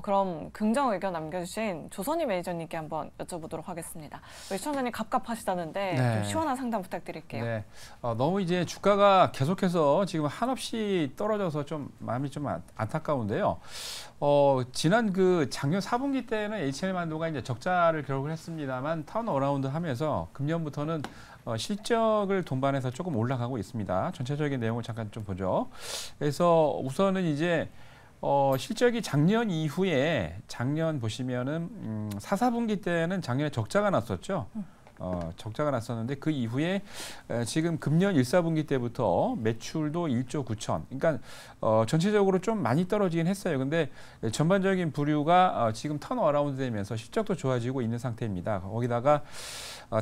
그럼 긍정 의견 남겨주신 조선희 매니저님께 한번 여쭤보도록 하겠습니다. 우리 시청자님 갑갑하시다는데 네. 좀 시원한 상담 부탁드릴게요. 네. 너무 이제 주가가 계속해서 지금 한없이 떨어져서 좀 마음이 좀 안타까운데요. 지난 그 작년 4분기 때는 HL만도가 이제 적자를 기록을 했습니다만 턴어라운드 하면서 금년부터는 실적을 동반해서 조금 올라가고 있습니다. 전체적인 내용을 잠깐 좀 보죠. 그래서 우선은 이제 실적이 작년 이후에 작년 보시면은 4, 4분기 때는 작년에 적자가 났었죠. 적자가 났었는데 그 이후에 지금 금년 1, 4분기 때부터 매출도 1조 9천. 그러니까 전체적으로 좀 많이 떨어지긴 했어요. 근데 전반적인 부류가 지금 턴어라운드 되면서 실적도 좋아지고 있는 상태입니다. 거기다가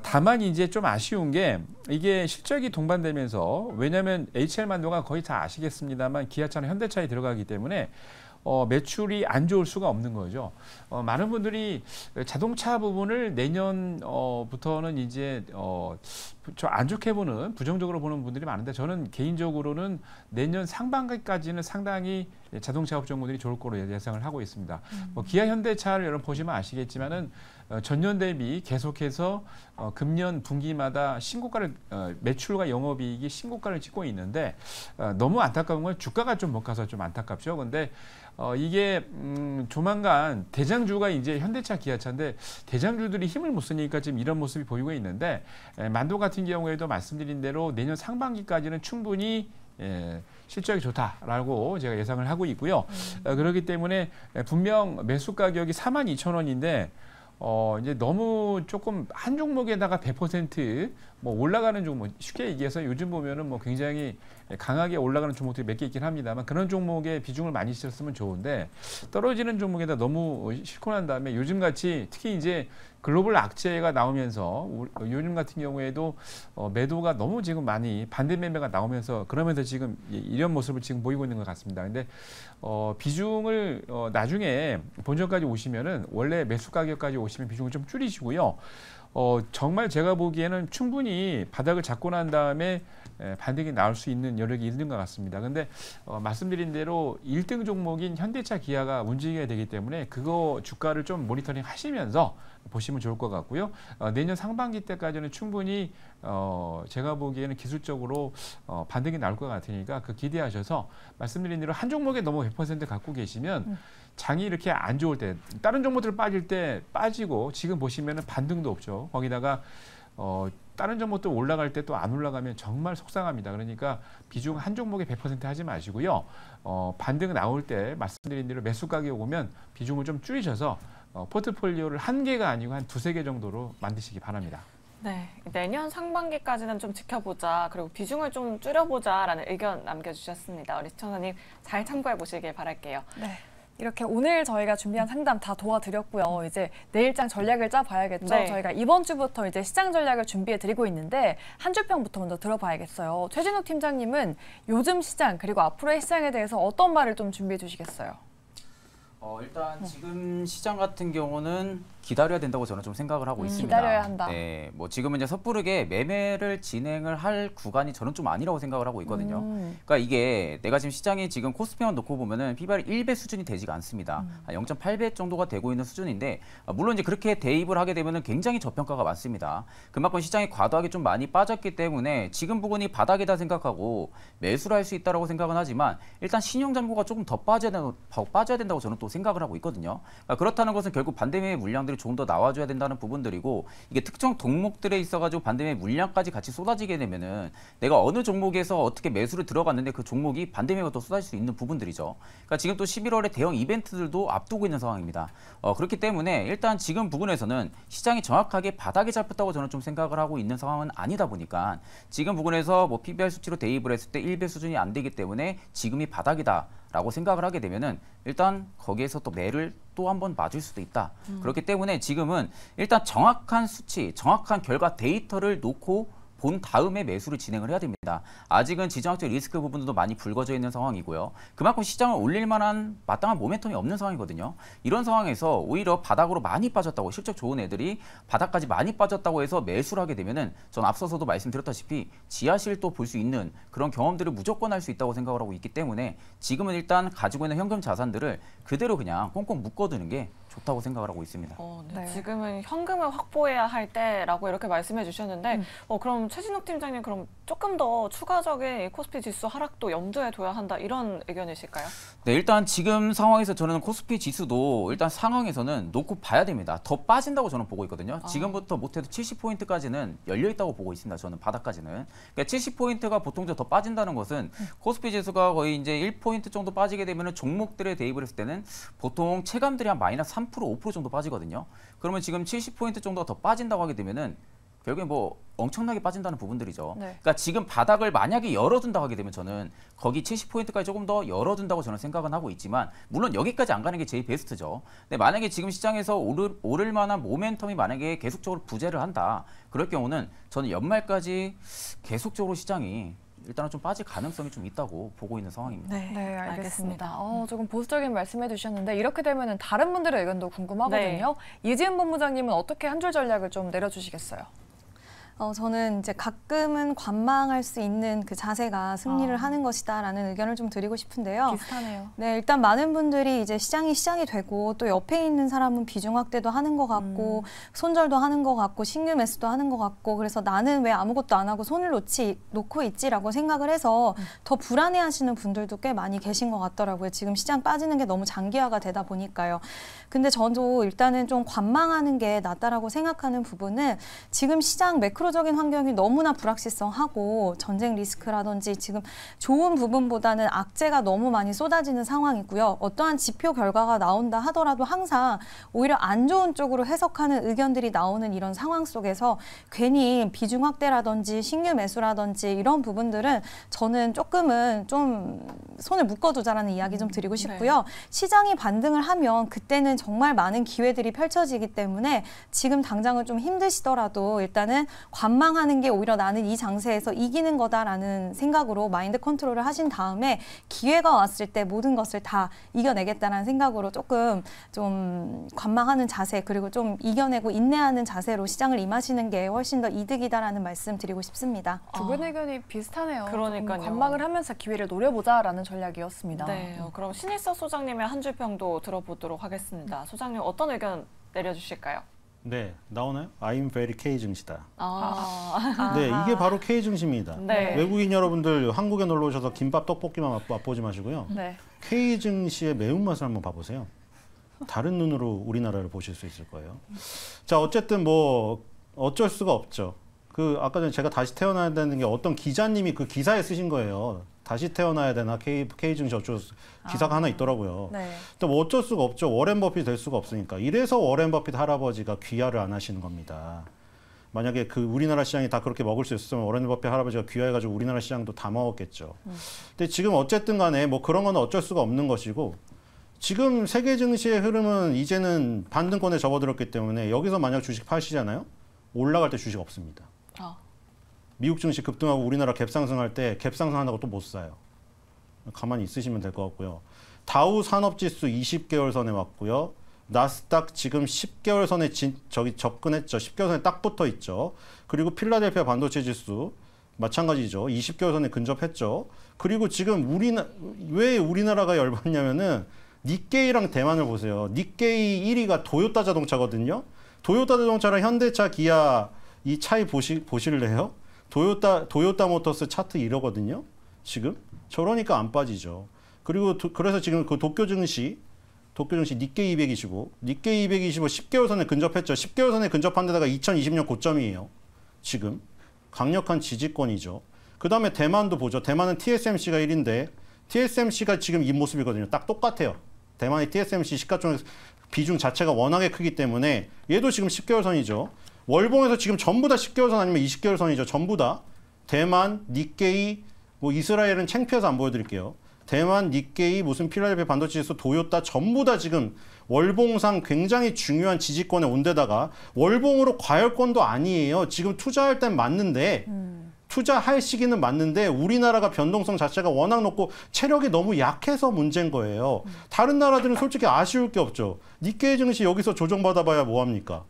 다만 이제 좀 아쉬운 게 이게 실적이 동반되면서 왜냐하면 HL만도가 거의 다 아시겠습니다만 기아차나 현대차에 들어가기 때문에 매출이 안 좋을 수가 없는 거죠. 많은 분들이 자동차 부분을 내년부터는 이제 좀 안 좋게 보는 부정적으로 보는 분들이 많은데 저는 개인적으로는 내년 상반기까지는 상당히 자동차 업종군들이 좋을 거로 예상을 하고 있습니다. 기아 현대차를 여러분 보시면 아시겠지만은 전년 대비 계속해서 금년 분기마다 신고가를 매출과 영업이익이 신고가를 찍고 있는데 너무 안타까운 건 주가가 좀 못 가서 좀 안타깝죠. 근데 이게 조만간 대장주가 이제 현대차, 기아차인데 대장주들이 힘을 못 쓰니까 지금 이런 모습이 보이고 있는데 만도 같은 경우에도 말씀드린 대로 내년 상반기까지는 충분히 실적이 좋다라고 제가 예상을 하고 있고요. 그렇기 때문에 분명 매수 가격이 42,000원인데 이제 너무 조금 한 종목에다가 100% 뭐 올라가는 종목 쉽게 얘기해서 요즘 보면은 뭐 굉장히 강하게 올라가는 종목들이 몇 개 있긴 합니다만 그런 종목에 비중을 많이 실었으면 좋은데 떨어지는 종목에다 너무 실고 난 다음에 요즘같이 특히 이제 글로벌 악재가 나오면서 요즘 같은 경우에도 매도가 너무 지금 많이 반대 매매가 나오면서 그러면서 지금 이런 모습을 지금 보이고 있는 것 같습니다. 근데 비중을 나중에 본전까지 오시면은 원래 매수 가격까지 오시면 비중을 좀 줄이시고요. 정말 제가 보기에는 충분히 바닥을 잡고 난 다음에 반등이 나올 수 있는 여력이 있는 것 같습니다. 근데 말씀드린 대로 1등 종목인 현대차 기아가 움직여야 되기 때문에 그거 주가를 좀 모니터링 하시면서 보시면 좋을 것 같고요. 내년 상반기 때까지는 충분히 제가 보기에는 기술적으로 반등이 나올 것 같으니까 그 기대하셔서 말씀드린 대로 한 종목에 너무 100% 갖고 계시면 장이 이렇게 안 좋을 때 다른 종목들 빠질 때 빠지고 지금 보시면은 반등도 없죠. 거기다가 다른 종목도 올라갈 때 또 안 올라가면 정말 속상합니다. 그러니까 비중 한 종목에 100% 하지 마시고요. 반등 나올 때 말씀드린 대로 매수 가격 오면 비중을 좀 줄이셔서 포트폴리오를 한 개가 아니고 한 두세 개 정도로 만드시기 바랍니다. 네, 내년 상반기까지는 좀 지켜보자, 그리고 비중을 좀 줄여보자라는 의견 남겨주셨습니다. 우리 시청자님 잘 참고해 보시길 바랄게요. 네. 이렇게 오늘 저희가 준비한 상담 다 도와드렸고요. 이제 내일장 전략을 짜봐야겠죠. 네. 저희가 이번 주부터 이제 시장 전략을 준비해드리고 있는데 한 주 평부터 먼저 들어봐야겠어요. 최진욱 팀장님은 요즘 시장 그리고 앞으로의 시장에 대해서 어떤 말을 좀 준비해 주시겠어요? 일단 지금 시장 같은 경우는 기다려야 된다고 저는 좀 생각을 하고 있습니다. 기다려야 한다. 네, 뭐 지금은 이제 섣부르게 매매를 진행을 할 구간이 저는 좀 아니라고 생각을 하고 있거든요. 그러니까 이게 내가 지금 시장이 지금 코스피만 놓고 보면은 PBR이 1배 수준이 되지가 않습니다. 한 0.8배 정도가 되고 있는 수준인데 물론 이제 그렇게 대입을 하게 되면은 굉장히 저평가가 많습니다. 그만큼 시장이 과도하게 좀 많이 빠졌기 때문에 지금 부분이 바닥이다 생각하고 매수를 할 수 있다라고 생각은 하지만 일단 신용 잔고가 조금 더 빠져야 된다고 저는 또 생각을 하고 있거든요. 그러니까 그렇다는 것은 결국 반대매매 물량들이 조금 더 나와줘야 된다는 부분들이고 이게 특정 종목들에 있어가지고 반대매매 물량까지 같이 쏟아지게 되면은 내가 어느 종목에서 어떻게 매수를 들어갔는데 그 종목이 반대매매가 또 쏟아질 수 있는 부분들이죠. 그러니까 지금 또 11월에 대형 이벤트들도 앞두고 있는 상황입니다. 그렇기 때문에 일단 지금 부분에서는 시장이 정확하게 바닥에 잡혔다고 저는 좀 생각을 하고 있는 상황은 아니다 보니까 지금 부분에서 뭐 PBR 수치로 대입을 했을 때 1배 수준이 안 되기 때문에 지금이 바닥이다라고 생각을 하게 되면은 일단 거기에서 또 매를 또 한 번 맞을 수도 있다. 그렇기 때문에 지금은 일단 정확한 수치, 정확한 결과 데이터를 놓고 본 다음에 매수를 진행을 해야 됩니다. 아직은 지정학적 리스크 부분도 많이 불거져 있는 상황이고요. 그만큼 시장을 올릴 만한 마땅한 모멘텀이 없는 상황이거든요. 이런 상황에서 오히려 바닥으로 많이 빠졌다고 실적 좋은 애들이 바닥까지 많이 빠졌다고 해서 매수를 하게 되면은 전 앞서서도 말씀드렸다시피 지하실도 볼 수 있는 그런 경험들을 무조건 할 수 있다고 생각을 하고 있기 때문에 지금은 일단 가지고 있는 현금 자산들을 그대로 그냥 꽁꽁 묶어두는 게 좋다고 생각을 하고 있습니다. 네. 지금은 현금을 확보해야 할 때라고 이렇게 말씀해 주셨는데 그럼 최진욱 팀장님 그럼 조금 더 추가적인 코스피 지수 하락도 염두에 둬야 한다 이런 의견이실까요? 네, 일단 지금 상황에서 저는 코스피 지수도 일단 상황에서는 놓고 봐야 됩니다. 더 빠진다고 저는 보고 있거든요. 지금부터 못해도 70포인트까지는 열려 있다고 보고 있습니다. 저는 바닥까지는. 그러니까 70포인트가 보통 더 빠진다는 것은 코스피 지수가 거의 이제 1포인트 정도 빠지게 되면 종목들에 대입을 했을 때는 보통 체감들이 한 마이너스 3%, 5% 정도 빠지거든요. 그러면 지금 70포인트 정도가 더 빠진다고 하게 되면은 결국에 뭐 엄청나게 빠진다는 부분들이죠. 네. 그러니까 지금 바닥을 만약에 열어둔다고 하게 되면 저는 거기 70포인트까지 조금 더 열어둔다고 저는 생각은 하고 있지만 물론 여기까지 안 가는 게 제일 베스트죠. 근데 만약에 지금 시장에서 오를 만한 모멘텀이 만약에 계속적으로 부재를 한다. 그럴 경우는 저는 연말까지 계속적으로 시장이 일단은 좀 빠질 가능성이 좀 있다고 보고 있는 상황입니다. 네, 알겠습니다. 조금 보수적인 말씀해 주셨는데 이렇게 되면 다른 분들의 의견도 궁금하거든요. 네. 이지은 본부장님은 어떻게 한 줄 전략을 좀 내려주시겠어요? 저는 이제 가끔은 관망할 수 있는 그 자세가 승리를 하는 것이다라는 의견을 좀 드리고 싶은데요. 비슷하네요. 네, 일단 많은 분들이 이제 시장이 되고 또 옆에 있는 사람은 비중 확대도 하는 것 같고 손절도 하는 것 같고 신규 매수도 하는 것 같고 그래서 나는 왜 아무것도 안 하고 손을 놓고 있지라고 생각을 해서 더 불안해하시는 분들도 꽤 많이 계신 것 같더라고요. 지금 시장 빠지는 게 너무 장기화가 되다 보니까요. 근데 저도 일단은 좀 관망하는 게 낫다라고 생각하는 부분은 지금 시장 매크로 마크로적인 환경이 너무나 불확실성하고 전쟁 리스크라든지 지금 좋은 부분보다는 악재가 너무 많이 쏟아지는 상황이고요. 어떠한 지표 결과가 나온다 하더라도 항상 오히려 안 좋은 쪽으로 해석하는 의견들이 나오는 이런 상황 속에서 괜히 비중 확대라든지 신규 매수라든지 이런 부분들은 저는 조금은 좀 손을 묶어두자라는 이야기 좀 드리고 싶고요. 시장이 반등을 하면 그때는 정말 많은 기회들이 펼쳐지기 때문에 지금 당장은 좀 힘드시더라도 일단은 관망하는 게 오히려 나는 이 장세에서 이기는 거다라는 생각으로 마인드 컨트롤을 하신 다음에 기회가 왔을 때 모든 것을 다 이겨내겠다는 생각으로 조금 좀 관망하는 자세 그리고 좀 이겨내고 인내하는 자세로 시장을 임하시는 게 훨씬 더 이득이다라는 말씀 드리고 싶습니다. 두 분 의견이 비슷하네요. 그러니까요. 관망을 하면서 기회를 노려보자라는 전략이었습니다. 네, 그럼 신일서 소장님의 한 줄 평도 들어보도록 하겠습니다. 소장님 어떤 의견 내려주실까요? 네, 나오나요? I'm very K 증시다. 아, 네, 이게 바로 K 증시입니다. 네. 외국인 여러분들 한국에 놀러 오셔서 김밥 떡볶이만 맛보지 마시고요. 네. K 증시의 매운맛을 한번 봐보세요. 다른 눈으로 우리나라를 보실 수 있을 거예요. 자, 어쨌든 뭐 어쩔 수가 없죠. 아까 전에 제가 다시 태어나야 되는 게 어떤 기자님이 그 기사에 쓰신 거예요. 다시 태어나야 되나 K 증시 어쩌고 기사가 하나 있더라고요. 네. 또 뭐 어쩔 수가 없죠. 워렌 버핏이 될 수가 없으니까. 이래서 워렌 버핏 할아버지가 귀화를 안 하시는 겁니다. 만약에 그 우리나라 시장이 다 그렇게 먹을 수 있었으면 워렌 버핏 할아버지가 귀화해가지고 우리나라 시장도 다 먹었겠죠. 근데 지금 어쨌든 간에 뭐 그런 건 어쩔 수가 없는 것이고 지금 세계 증시의 흐름은 이제는 반등권에 접어들었기 때문에 여기서 만약 주식 파시잖아요. 올라갈 때 주식 없습니다. 미국 증시 급등하고 우리나라 갭상승할 때 갭상승한다고 또 못 사요. 가만히 있으시면 될 것 같고요. 다우 산업지수 20개월 선에 왔고요. 나스닥 지금 10개월 선에 접근했죠. 10개월 선에 딱 붙어 있죠. 그리고 필라델피아 반도체 지수 마찬가지죠. 20개월 선에 근접했죠. 그리고 지금 왜 우리나라가 열받냐면은 니케이랑 대만을 보세요. 니케이 1위가 도요타 자동차거든요. 도요타 자동차랑 현대차, 기아 이 차이 보실래요? 도요타 모터스 차트 이러거든요. 지금 저러니까 안 빠지죠. 그리고 그래서 지금 그 도쿄 증시 니케이 225 10개월 선에 근접했죠. 10개월 선에 근접한 데다가 2020년 고점이에요. 지금 강력한 지지권이죠. 그 다음에 대만도 보죠. 대만은 TSMC가 1인데 TSMC가 지금 이 모습이거든요. 딱 똑같아요. 대만의 TSMC 시가총액 비중 자체가 워낙에 크기 때문에 얘도 지금 10개월 선이죠. 월봉에서 지금 전부 다 10개월 선 아니면 20개월 선이죠. 전부 다. 대만, 니케이, 뭐 이스라엘은 창피해서 안 보여드릴게요. 대만, 니케이, 무슨 필라델피아 반도체 지수, 도요타 전부 다 지금 월봉상 굉장히 중요한 지지권에 온 데다가 월봉으로 과열권도 아니에요. 지금 투자할 땐 맞는데 투자할 시기는 맞는데 우리나라가 변동성 자체가 워낙 높고 체력이 너무 약해서 문제인 거예요. 다른 나라들은 솔직히 아쉬울 게 없죠. 니케이 증시 여기서 조정받아봐야 뭐합니까?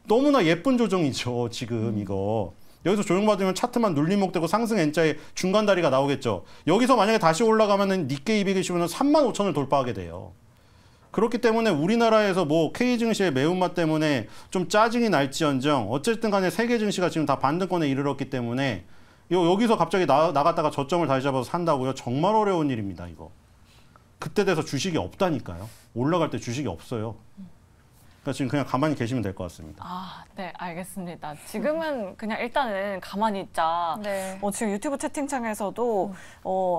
너무나 예쁜 조정이죠. 지금 이거. 여기서 조정받으면 차트만 눌림목되고 상승 N자의 중간 다리가 나오겠죠. 여기서 만약에 다시 올라가면은 니케이 220은 35,000을 돌파하게 돼요. 그렇기 때문에 우리나라에서 뭐 K 증시의 매운맛 때문에 좀 짜증이 날지언정 어쨌든 간에 세계 증시가 지금 다 반등권에 이르렀기 때문에 여기서 갑자기 나갔다가 저점을 다시 잡아서 산다고요? 정말 어려운 일입니다, 이거. 그때 돼서 주식이 없다니까요. 올라갈 때 주식이 없어요. 그러니까 지금 그냥 가만히 계시면 될 것 같습니다. 아, 네, 알겠습니다. 지금은 그냥 일단은 가만히 있자. 네. 지금 유튜브 채팅창에서도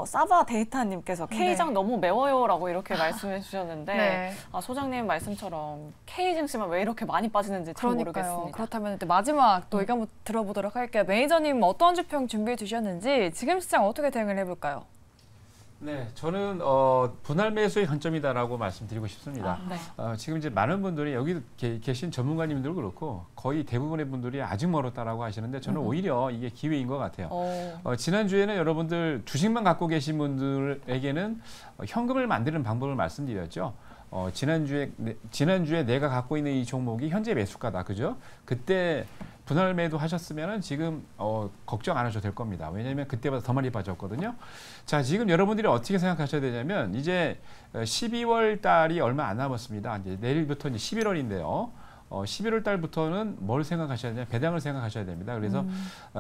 사바 데이터님께서 K장 너무 매워요라고 이렇게 말씀해 주셨는데 네. 소장님 말씀처럼 K 증시만 왜 이렇게 많이 빠지는지 잘 모르겠습니다. 그렇다면 마지막 또 의견 들어보도록 할게요. 매니저님 어떤 주평 준비해 주셨는지 지금 시장 어떻게 대응을 해볼까요? 네, 저는 분할 매수의 관점이다라고 말씀드리고 싶습니다. 네. 지금 이제 많은 분들이 여기 계신 전문가님들도 그렇고 거의 대부분의 분들이 아직 멀었다라고 하시는데 저는 오히려 이게 기회인 것 같아요. 지난주에는 여러분들 주식만 갖고 계신 분들에게는 현금을 만드는 방법을 말씀드렸죠. 지난주에 내가 갖고 있는 이 종목이 현재 매수가다, 그죠? 그때 분할 매도 하셨으면 지금 걱정 안 하셔도 될 겁니다. 왜냐하면 그때보다 더 많이 빠졌거든요. 자, 지금 여러분들이 어떻게 생각하셔야 되냐면 이제 12월 달이 얼마 안 남았습니다. 이제 내일부터 이제 11월인데요. 11월 달부터는 뭘 생각하셔야 되냐? 배당을 생각하셔야 됩니다. 그래서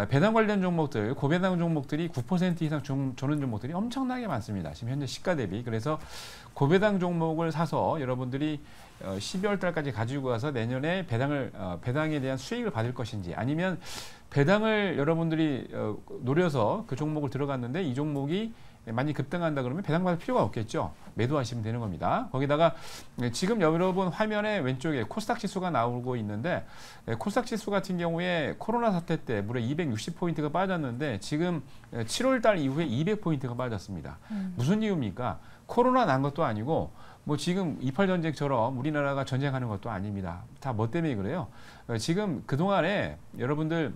배당 관련 종목들, 고배당 종목들이 9% 이상 조는 종목들이 엄청나게 많습니다. 지금 현재 시가 대비. 그래서 고배당 종목을 사서 여러분들이 12월 달까지 가지고 가서 내년에 배당에 대한 수익을 받을 것인지, 아니면 배당을 여러분들이 노려서 그 종목을 들어갔는데 이 종목이 많이 급등한다 그러면 배당 받을 필요가 없겠죠. 매도하시면 되는 겁니다. 거기다가 지금 여러분 화면에 왼쪽에 코스닥 지수가 나오고 있는데, 코스닥 지수 같은 경우에 코로나 사태 때 무려 260포인트가 빠졌는데 지금 7월 달 이후에 200포인트가 빠졌습니다. 무슨 이유입니까? 코로나 난 것도 아니고 뭐 지금 28 전쟁처럼 우리나라가 전쟁하는 것도 아닙니다. 다 뭐 때문에 그래요? 지금 그동안에 여러분들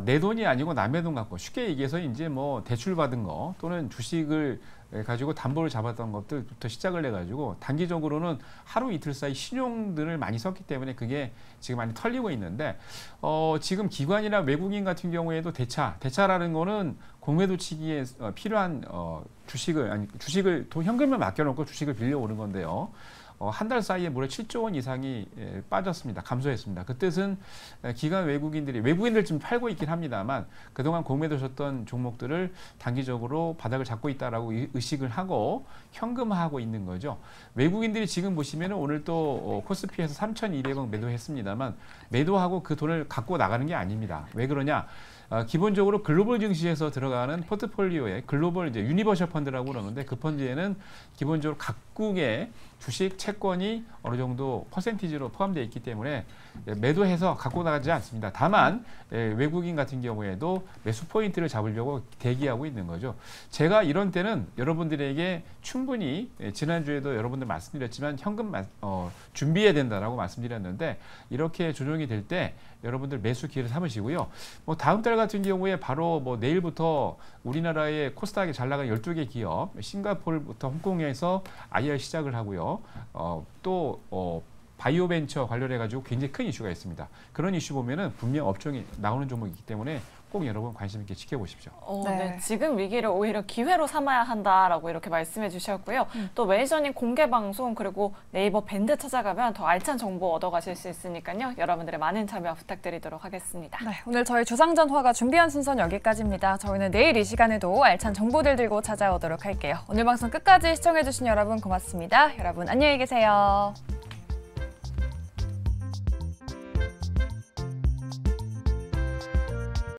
내 돈이 아니고 남의 돈 갖고, 쉽게 얘기해서 이제 뭐 대출 받은 거 또는 주식을 가지고 담보를 잡았던 것들부터 시작을 해가지고 단기적으로는 하루 이틀 사이 신용들을 많이 썼기 때문에 그게 지금 많이 털리고 있는데, 지금 기관이나 외국인 같은 경우에도 대차라는 거는 공매도치기에 필요한 주식을 현금을 맡겨놓고 주식을 빌려오는 건데요. 한 달 사이에 무려 7조 원 이상이 빠졌습니다. 감소했습니다. 그 뜻은 외국인들 좀 팔고 있긴 합니다만 그동안 공매도셨던 종목들을 단기적으로 바닥을 잡고 있다라고 의식을 하고 현금화하고 있는 거죠. 외국인들이 지금 보시면 오늘 또 코스피에서 3,200원 매도했습니다만 매도하고 그 돈을 갖고 나가는 게 아닙니다. 왜 그러냐? 기본적으로 글로벌 증시에서 들어가는 포트폴리오에 글로벌 이제 유니버셜 펀드라고 그러는데, 그 펀드에는 기본적으로 각국의 주식 채권이 어느 정도 퍼센티지로 포함되어 있기 때문에 매도해서 갖고 나가지 않습니다. 다만 외국인 같은 경우에도 매수 포인트를 잡으려고 대기하고 있는 거죠. 제가 이런 때는 여러분들에게 충분히 지난주에도 여러분들 말씀드렸지만 현금 준비해야 된다라고 말씀드렸는데, 이렇게 조정이 될 때 여러분들 매수 기회를 삼으시고요. 뭐 다음 달 같은 경우에 바로 뭐 내일부터 우리나라의 코스닥에 잘 나가는 12개 기업, 싱가포르부터 홍콩에서 IR 시작을 하고요. 또 바이오 벤처 관련해 가지고 굉장히 큰 이슈가 있습니다. 그런 이슈 보면은 분명 업종이 나오는 종목이기 때문에 꼭 여러분 관심 있게 지켜보십시오. 네, 지금 위기를 오히려 기회로 삼아야 한다라고 이렇게 말씀해 주셨고요. 또 매니저님 공개 방송 그리고 네이버 밴드 찾아가면 더 알찬 정보 얻어가실 수 있으니까요. 여러분들의 많은 참여 부탁드리도록 하겠습니다. 네, 오늘 저희 주상전화가 준비한 순서는 여기까지입니다. 저희는 내일 이 시간에도 알찬 정보들 들고 찾아오도록 할게요. 오늘 방송 끝까지 시청해주신 여러분 고맙습니다. 여러분 안녕히 계세요.